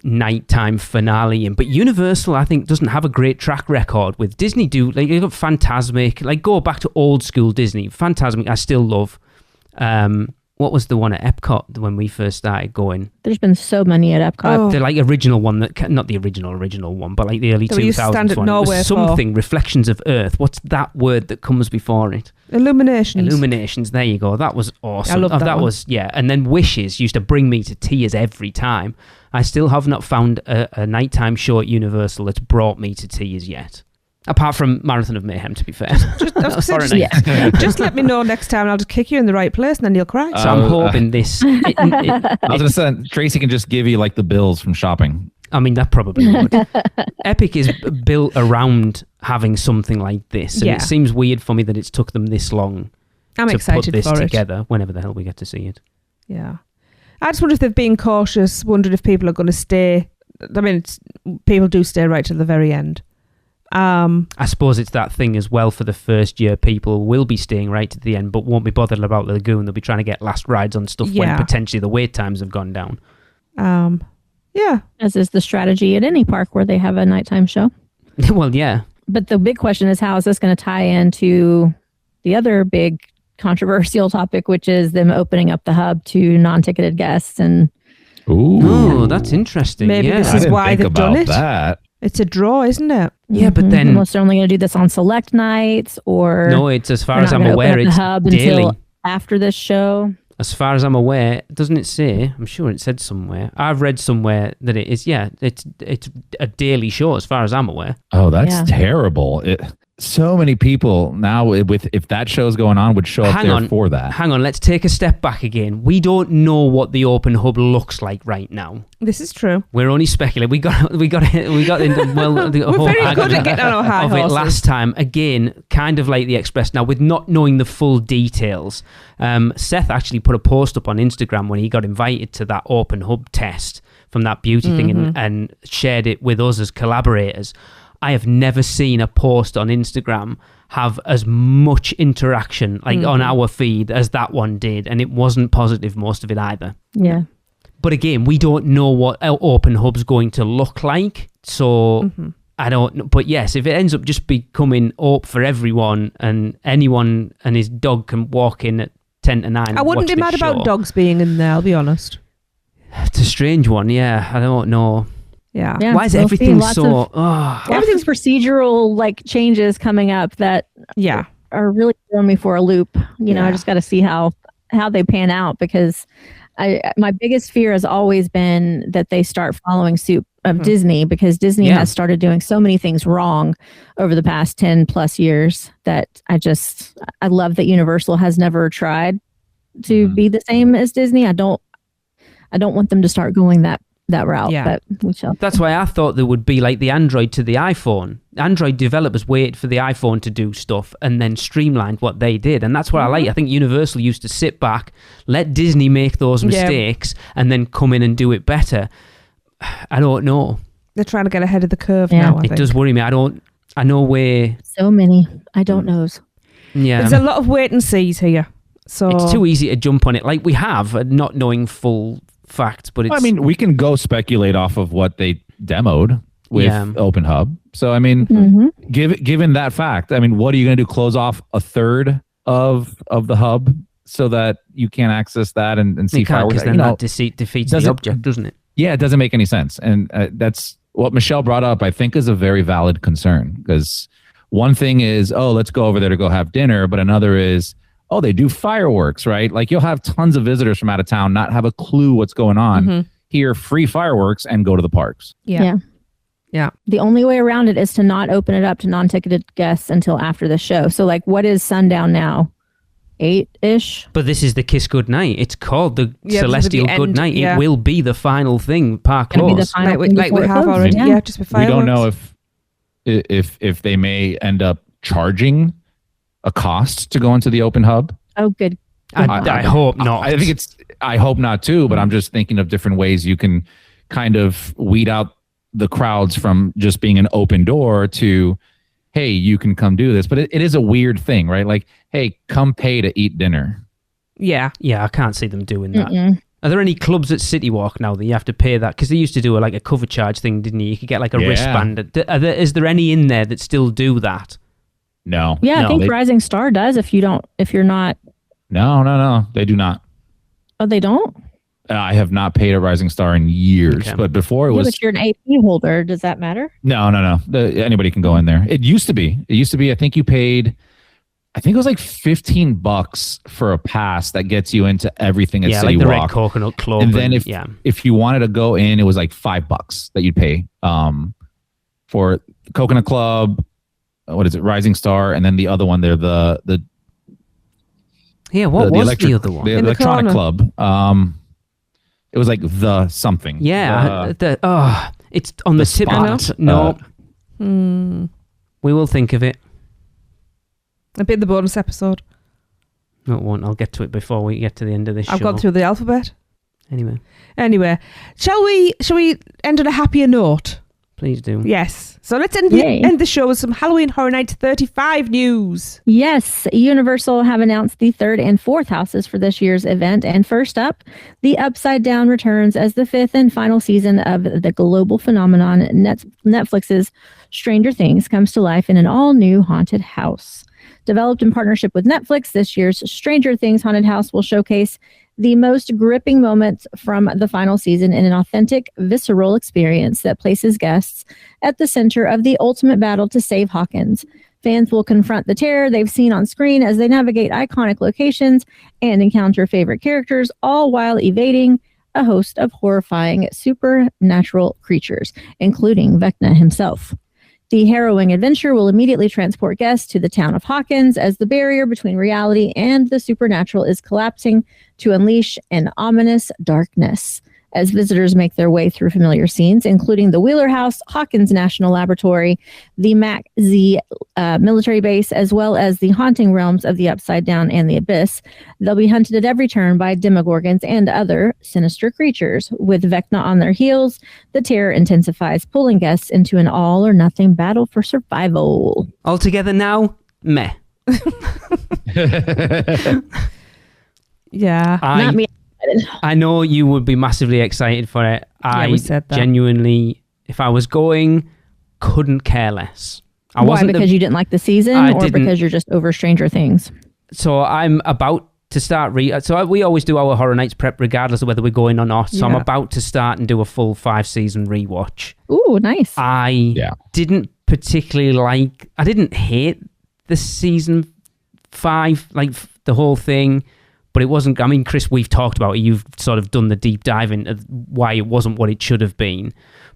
nighttime finale in. But Universal, I think, doesn't have a great track record with Disney. You've got Fantasmic. Like, go back to old school Disney. Fantasmic, I still love. What was the one at Epcot when we first started going? There's been so many at Epcot. Oh. The like original one not the original one, but like the early That we used to stand 2000s at one. It Norway was for. something Reflections of Earth. What's that word that comes before it? Illuminations. Illuminations. There you go. That was awesome. I love that one. was And then Wishes used to bring me to tears every time. I still have not found a nighttime show at Universal that's brought me to tears yet. Apart from Marathon of Mayhem, to be fair. Just let me know next time and I'll just kick you in the right place and then you'll cry. So I'm hoping this... I was going to say, Tracy can just give you like the bills from shopping. I mean, that probably would. Epic is built around having something like this. And it seems weird for me that it's took them this long I'm to excited put this for together whenever the hell we get to see it. Yeah. I just wonder if they've been cautious, wondered if people are going to stay. I mean, people do stay right to the very end. I suppose it's that thing as well for the first year. People will be staying right to the end, but won't be bothered about the lagoon. They'll be trying to get last rides on stuff when potentially the wait times have gone down. Yeah. As is the strategy at any park where they have a nighttime show. Well, yeah. But the big question is, how is this going to tie into the other big controversial topic, which is them opening up the hub to non-ticketed guests? And oh, that's interesting. Maybe yeah. this I is didn't why think they've done about it. that. It's a draw, isn't it? Yeah, but then... unless they're only going to do this on select nights, or No, it's as far they're as not I'm gonna open aware, up the it's hub daily. until after this show. As far as I'm aware, doesn't it say? I'm sure it said somewhere. I've read somewhere that it is. Yeah, it's a daily show as far as I'm aware. Oh, that's terrible. So many people now, if that show's going on, would show up there for that. Hang on, let's take a step back again. We don't know what the open hub looks like right now. This is true. We're only speculating. We got into the We're whole very good agony at getting on our high of it horses. last time. Again, kind of like the Express now, with not knowing the full details. Seth actually put a post up on Instagram when he got invited to that open hub test from that beauty thing and shared it with us as collaborators. I have never seen a post on Instagram have as much interaction on our feed as that one did, and it wasn't positive, most of it either. Yeah. But again, we don't know what our open hub's going to look like, so I don't know. But yes, if it ends up just becoming open for everyone and anyone and his dog can walk in at 10 to 9 I wouldn't be mad about dogs being in there, I'll be honest. It's a strange one, yeah. I don't know. Yeah. Why is we'll see everything lots so... of- everything's procedural changes coming up that are really throwing me for a loop. You know, I just got to see how they pan out, because my biggest fear has always been that they start following suit of Disney, because Disney has started doing so many things wrong over the past 10 plus years that I love that Universal has never tried to be the same as Disney. I don't want them to start going that route. But we shall. That's why I thought there would be like the Android to the iPhone. Android developers waited for the iPhone to do stuff and then streamlined what they did. And that's what I like. I think Universal used to sit back, let Disney make those mistakes, and then come in and do it better. I don't know. They're trying to get ahead of the curve now, I think. It does worry me. I know where... So many. I don't knows. Yeah. There's a lot of wait and sees here. So it's too easy to jump on it like we have, not knowing full facts. But it's... I mean, we can go speculate off of what they demoed with Open Hub. So, I mean, given that fact, I mean, what are you going to do? Close off a third of the hub so that you can't access that and see You can't, fireworks? because then that defeats the object, doesn't it? Yeah, it doesn't make any sense. And that's what Michelle brought up, I think, is a very valid concern. Because one thing is, oh, let's go over there to go have dinner. But another is, oh, they do fireworks, right? Like you'll have tons of visitors from out of town, not have a clue what's going on. Hear free fireworks and go to the parks. Yeah. The only way around it is to not open it up to non-ticketed guests until after the show. So like, what is sundown now? 8-ish? But this is the Kiss Goodnight. It's called the Celestial Goodnight. Yeah. It will be the final thing, park Gonna be the close. final Like thing we before it have closes. already. Yeah. Yeah, just with We fireworks. don't know if they may end up charging a cost to go into the open hub. Oh, good. I hope not. I hope not too, but I'm just thinking of different ways you can kind of weed out the crowds from just being an open door to, hey, you can come do this. But it is a weird thing, right? Like, hey, come pay to eat dinner. Yeah. Yeah, I can't see them doing that. Mm-mm. Are there any clubs at City Walk now that you have to pay that? Because they used to do a cover charge thing, didn't you? You could get like a Yeah. wristband. Is there any in there that still do that? No. Yeah, No, I think they- Rising Star does if you're not. No, they do not. Oh, they don't? I have not paid a Rising Star in years, Okay. but before it Yeah, was but you're an AP holder. Does that matter? no. Anybody can go in there. It used to be. I think you paid. I think it was like $15 for a pass that gets you into everything at Yeah, City like the Walk. Red Coconut Club. And then yeah. if you wanted to go in, it was like $5 that you'd pay for Coconut Club. What is it? Rising Star, and then the other one there, the What was electric, the other one? The In the Electronic corner. Club. It was like the something. Yeah, it's on the tip of spot. my tongue. No, Hmm. we will think of it. A bit in the bonus episode. No, it won't. I'll get to it before we get to the end of this show. I've gone through the alphabet. Anyway, shall we end on a happier note? please do. Yes. So let's end Yay. the show with some Halloween Horror Nights 35 news. Yes, Universal have announced the third and fourth houses for this year's event. And first up, The Upside Down returns as the fifth and final season of the global phenomenon Netflix's Stranger Things comes to life in an all-new haunted house. Developed in partnership with Netflix, this year's Stranger Things haunted house will showcase the most gripping moments from the final season in an authentic, visceral experience that places guests at the center of the ultimate battle to save Hawkins. Fans will confront the terror they've seen on screen as they navigate iconic locations and encounter favorite characters, all while evading a host of horrifying supernatural creatures, including Vecna himself. The harrowing adventure will immediately transport guests to the town of Hawkins as the barrier between reality and the supernatural is collapsing to unleash an ominous darkness. As visitors make their way through familiar scenes, including the Wheeler House, Hawkins National Laboratory, the MAC-Z military base, as well as the haunting realms of the Upside Down and the Abyss, they'll be hunted at every turn by demogorgons and other sinister creatures. With Vecna on their heels, the terror intensifies, pulling guests into an all-or-nothing battle for survival. All together now, meh. Yeah. Not me. I know you would be massively excited for it. we said that. Genuinely, if I was going, couldn't care less. Why? Because you didn't like the season, I or didn't. because you're just over Stranger Things? So I'm about to start we always do our Horror Nights prep regardless of whether we're going or not. So I'm Yeah. about to start and do a full 5-season rewatch. Ooh, nice. I didn't particularly I didn't hate the season 5, the whole thing, but it wasn't, I mean, Chris, we've talked about it. You've sort of done the deep dive into why it wasn't what it should have been.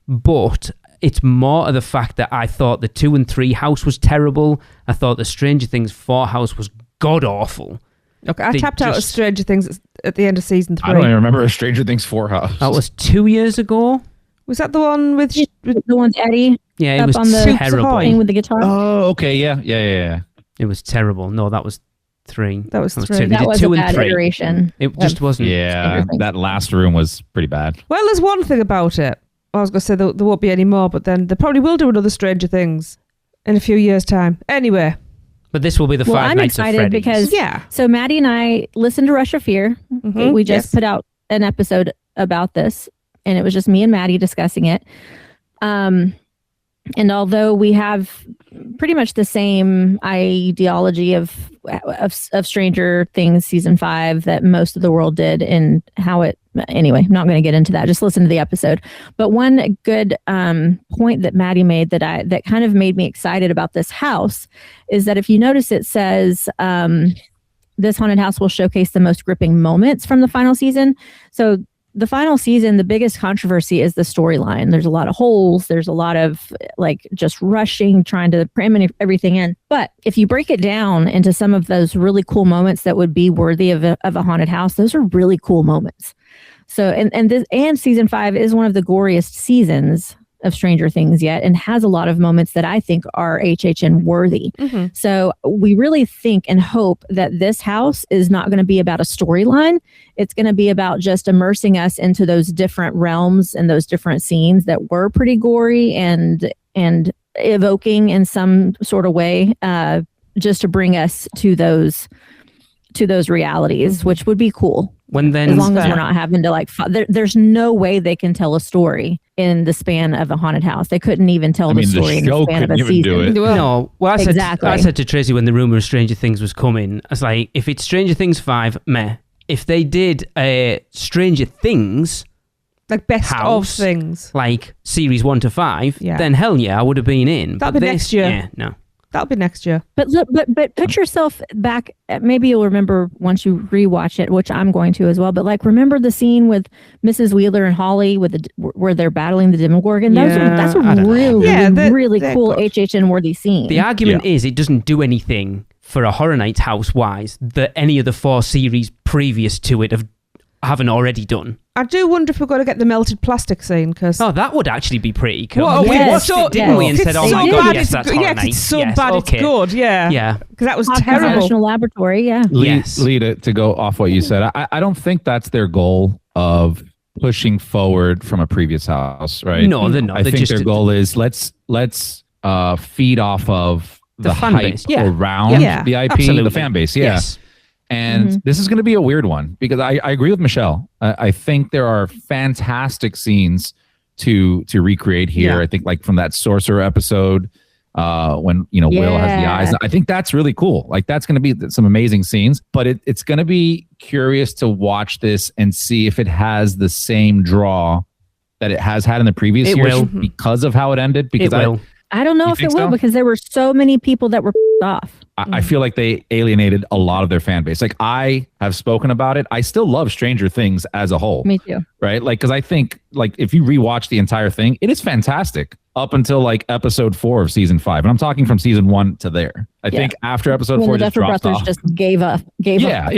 But it's more of the fact that I thought the 2 and 3 house was terrible. I thought the Stranger Things 4 house was god-awful. Okay, I They tapped out of just- Stranger Things at the end of season 3. I don't even remember a Stranger Things 4 house. That was 2 years ago. Was that the one with The one's Eddie Yeah, it up was on the terrible. playing with the guitar. Oh, okay, yeah. It was terrible. No, that was 3. That was 3. 2. They That did was 2 a and bad 3. iteration. It just wasn't. Yeah, Stranger Things. that last room was pretty bad. Well, there's one thing about it. I was going to say there won't be any more, but then they probably will do another Stranger Things in a few years' time. Anyway, But this will be the Well, 5 I'm Nights excited of Freddy's. because- yeah. So Maddie and I listened to Rush of Fear. Mhm, We just yes. put out an episode about this, and it was just me and Maddie discussing it. And although we have pretty much the same ideology of of Stranger Things season 5 that most of the world did, and how it. Anyway, I'm not going to get into that. Just listen to the episode. But one good point that Maddie made that kind of made me excited about this house is that if you notice, it says this haunted house will showcase the most gripping moments from the final season. So the final season, the biggest controversy is the storyline. There's a lot of holes. There's a lot of just rushing, trying to cram everything in. But if you break it down into some of those really cool moments that would be worthy of a haunted house, those are really cool moments. So, and season 5 is one of the goriest seasons of Stranger Things yet, and has a lot of moments that I think are HHN worthy. Mm-hmm. So we really think and hope that this house is not going to be about a storyline. It's going to be about just immersing us into those different realms and those different scenes that were pretty gory and evoking in some sort of way, just to bring us to those realities, which would be cool. As long as we're not having to there's no way they can tell a story in the span of a haunted house. They couldn't even tell the story in the span of a season. No, well, Exactly. I said to Tracy when the rumor of Stranger Things was coming, I was like, if it's Stranger Things 5, meh. If they did Stranger Things, like best house, of things, like series 1 to 5, then hell yeah, I would have been in. That'll be next year. Yeah, no. That'll be next year. But look, but put yourself back. Maybe you'll remember once you rewatch it, which I'm going to as well. But remember the scene with Mrs. Wheeler and Holly where they're battling the Demogorgon. That's a really cool HHN worthy scene. The argument is it doesn't do anything for a Horror Nights house wise that any of the 4 series previous to it haven't already done. I do wonder if we're going to get the melted plastic scene, because that would actually be pretty cool. Well, we watched it, didn't we, and said, "Oh my god, yes, that's Horror Nights." It's so bad, it's good. Yeah, because that was terrible. National Laboratory, yeah. Lead to go off what you said. I don't think that's their goal of pushing forward from a previous house, right? No, they're not. I think their goal is let's feed off of the fan hype base, around the IP, absolutely. the fan base, Yes. And this is going to be a weird one, because I agree with Michelle. I think there are fantastic scenes to recreate here. Yeah. I think from that Sorcerer episode, when Will has the eyes. I think that's really cool. That's going to be some amazing scenes. But it's going to be curious to watch this and see if it has the same draw that it has had in the previous years because of how it ended. Because I don't know if it will, because there were so many people that were off. I feel like they alienated a lot of their fan base. I have spoken about it. I still love Stranger Things as a whole. Me too. Right? Because I think if you rewatch the entire thing, it is fantastic up until episode 4 of season 5. And I'm talking from season 1 to there. I think after episode 4 the just Duffer dropped Brothers off. just gave up. Yeah.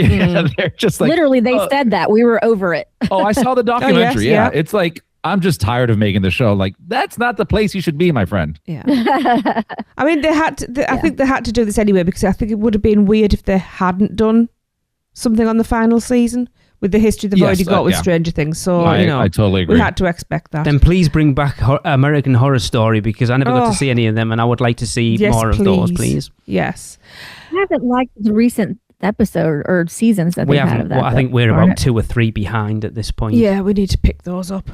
They're just literally they said that. We were over it. I saw the documentary. It's I'm just tired of making the show. That's not the place you should be, my friend. Yeah. I mean, they had to, I think they had to do this anyway, because I think it would have been weird if they hadn't done something on the final season with the history they've already got with Stranger Things. So, I totally agree. We had to expect that. Then please bring back American Horror Story, because I never got to see any of them, and I would like to see more of those, please. Yes. I haven't liked the recent episode or seasons that we had of that. Well, I think we're about 2 or 3 behind at this point. Yeah, we need to pick those up.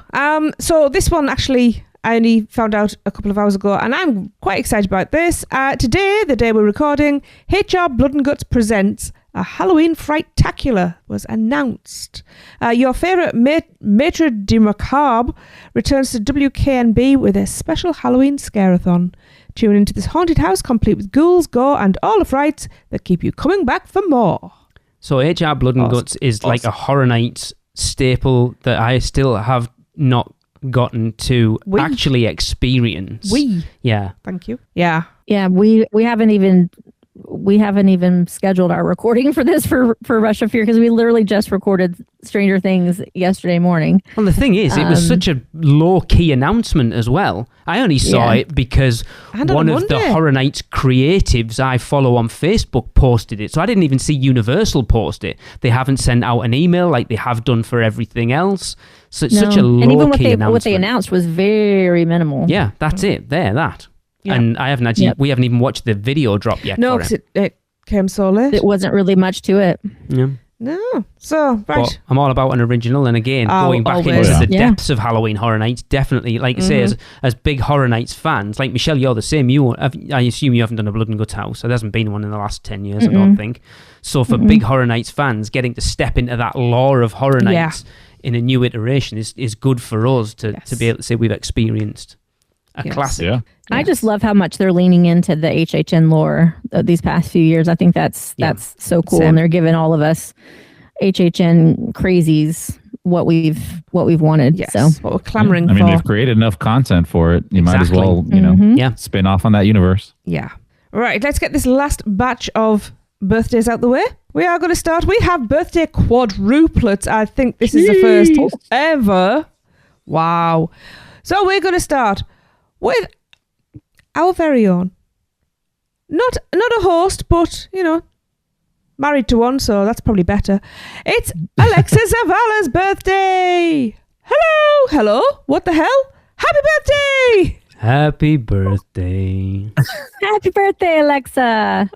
So this one actually I only found out a couple of hours ago, and I'm quite excited about this. Today, the day we're recording, HR Blood and Guts presents a Halloween Fright-tacular was announced. Your favourite Maitre de Macabre returns to WKNB with a special Halloween scare-a-thon. Tune into this haunted house complete with ghouls, gore, and all the frights that keep you coming back for more. So HR Blood and Guts is like a Horror Nights staple that I still have not gotten to actually experience. Yeah. Thank you. Yeah. Yeah, we haven't even scheduled our recording for this for Rush of Fear, because we literally just recorded Stranger Things yesterday morning. Well, the thing is, it was such a low-key announcement as well. I only saw it because one of the Horror Nights creatives I follow on Facebook posted it. So I didn't even see Universal post it. They haven't sent out an email like they have done for everything else. So it's such a low-key announcement. And even what they announced was very minimal. Yeah, that's it. That. Yeah. And I haven't actually, we haven't even watched the video drop yet. No, because it came so late. It wasn't really much to it. Yeah. No. So, right. But I'm all about an original, and again, Oh, going back always. into the Yeah. depths of Halloween Horror Nights, definitely, like I say, as big Horror Nights fans, like Michelle, you're the same. I assume you haven't done a Blood and Guts house, so there hasn't been one in the last 10 years, I don't think. So for big Horror Nights fans, getting to step into that lore of Horror Nights in a new iteration is good for us to be able to say we've experienced a classic. Yeah. I just love how much they're leaning into the HHN lore these past few years. I think that's so cool, Same. and they're giving all of us HHN crazies what we've wanted. Yes. So What we're clamoring I mean, for. they've created enough content for it. You might as Exactly. well, Yeah. spin off on that universe. Yeah. Right, let's get this last batch of birthdays out the way. We are going to start. We have birthday quadruplets. I think this is the first ever. Wow. So we're going to start with our very own. Not a host, but, married to one, so that's probably better. It's Alexa Zavala's birthday. Hello. What the hell? Happy birthday! Happy birthday. happy birthday, Alexa!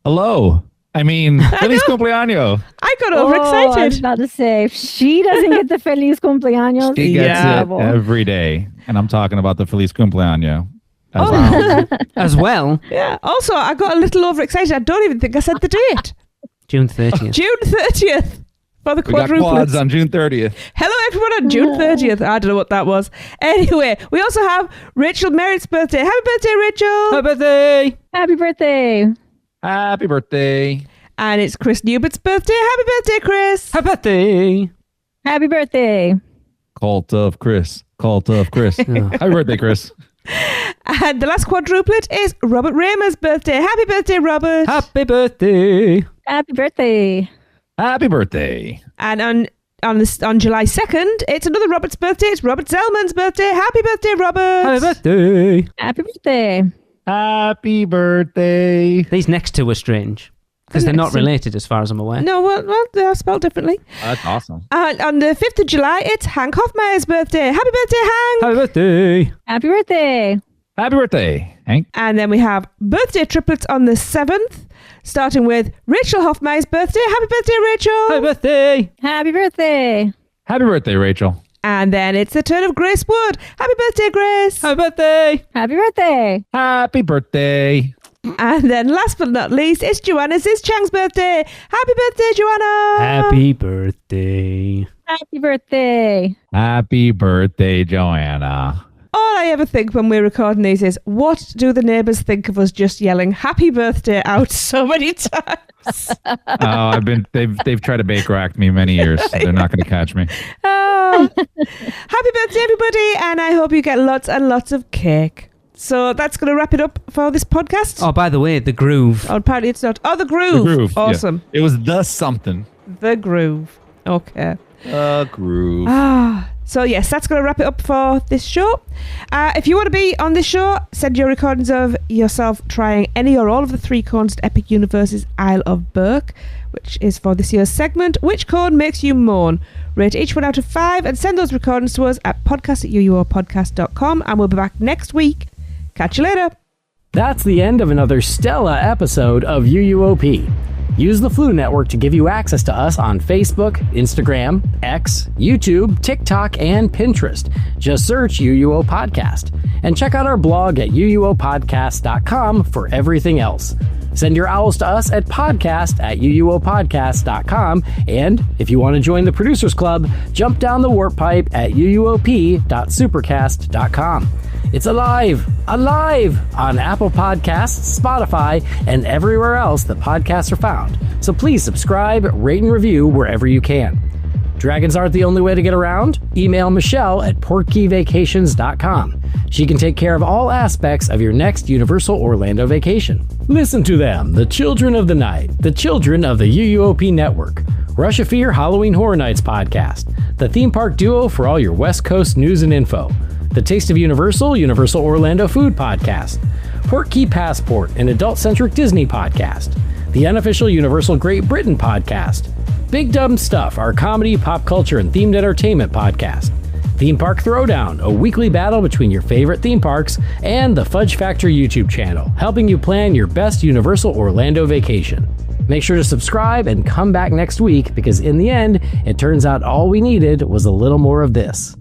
Hello. I mean, Feliz cumpleaños. I got I was overexcited. about to say, if she doesn't get the Feliz Cumpleaños, She gets it boy. every day. And I'm talking about the Feliz cumpleaños. As Oh. well. As well, Yeah. Also, I got a little overexcited. I don't even think I said the date. June 30th. June 30th for the We got quads quadruplets. on June 30th. Hello, everyone, on June 30th. I don't know what that was. Anyway, we also have Rachel Merritt's birthday. Happy birthday, Rachel. Happy birthday. Happy birthday! Happy birthday. And it's Chris Newbert's birthday. Happy birthday, Chris. Happy birthday. Happy birthday! Cult of Chris. Happy birthday, Chris. And the last quadruplet is Robert Raymer's birthday. Happy birthday, Robert. Happy birthday. Happy birthday! Happy birthday. And on July 2nd, it's another Robert's birthday. It's Robert Zellman's birthday. Happy birthday, Robert. Happy birthday. Happy birthday! Happy birthday. These next two are strange because they're not related as far as I'm aware. No, well, they're spelled differently. That's awesome. And on the 5th of July, it's Hank Hoffmeyer's birthday. Happy birthday, Hank. Happy birthday. Happy birthday! Happy birthday, Hank. And then we have birthday triplets on the 7th, starting with Rachel Hoffmeyer's birthday. Happy birthday, Rachel. Happy birthday. Happy birthday! Happy birthday, Rachel. And then it's the turn of Grace Wood. Happy birthday, Grace. Happy birthday. Happy birthday! Happy birthday. And then last but not least, it's Joanna Chang's birthday. Happy birthday, Joanna. Happy birthday. Happy birthday! Happy birthday, Joanna. All I ever think when we're recording these is, what do the neighbours think of us just yelling happy birthday out so many times? They've tried to Baker Act me many years. So they're not going to catch me. Oh. Happy birthday, everybody. And I hope you get lots and lots of cake. So that's going to wrap it up for this podcast. Oh, by the way, the groove. Oh, apparently it's not. Oh, the groove. The groove. Awesome. Yeah. It was the something. The groove. Okay. The groove. So yes, that's going to wrap it up for this show. If you want to be on this show, send your recordings of yourself trying any or all of the 3 cones at Epic Universe's Isle of Burke, which is for this year's segment. Which cone makes you moan? Rate each one out of 5 and send those recordings to us at podcast@uuopodcast.com, and we'll be back next week. Catch you later. That's the end of another Stella episode of UUOP. Use the Flu Network to give you access to us on Facebook, Instagram, X, YouTube, TikTok, and Pinterest. Just search UUO Podcast. And check out our blog at uuopodcast.com for everything else. Send your owls to us at podcast@uuopodcast.com. And if you want to join the Producers Club, jump down the warp pipe at uuop.supercast.com. It's alive on Apple Podcasts, Spotify, and everywhere else that podcasts are found. So please subscribe, rate, and review wherever you can. Dragons aren't the only way to get around. Email Michelle at portkeyvacations.com. She can take care of all aspects of your next Universal Orlando vacation. Listen to them, the children of the night, the children of the UUOP network. Rush of Fear Halloween Horror Nights podcast, the theme park duo for all your West Coast news and info. The Taste of Universal, Universal Orlando Food Podcast. Port Key Passport, an adult-centric Disney podcast. The Unofficial Universal Great Britain Podcast. Big Dumb Stuff, our comedy, pop culture, and themed entertainment podcast. Theme Park Throwdown, a weekly battle between your favorite theme parks. And the Fudge Factor YouTube channel, helping you plan your best Universal Orlando vacation. Make sure to subscribe and come back next week because in the end, it turns out all we needed was a little more of this.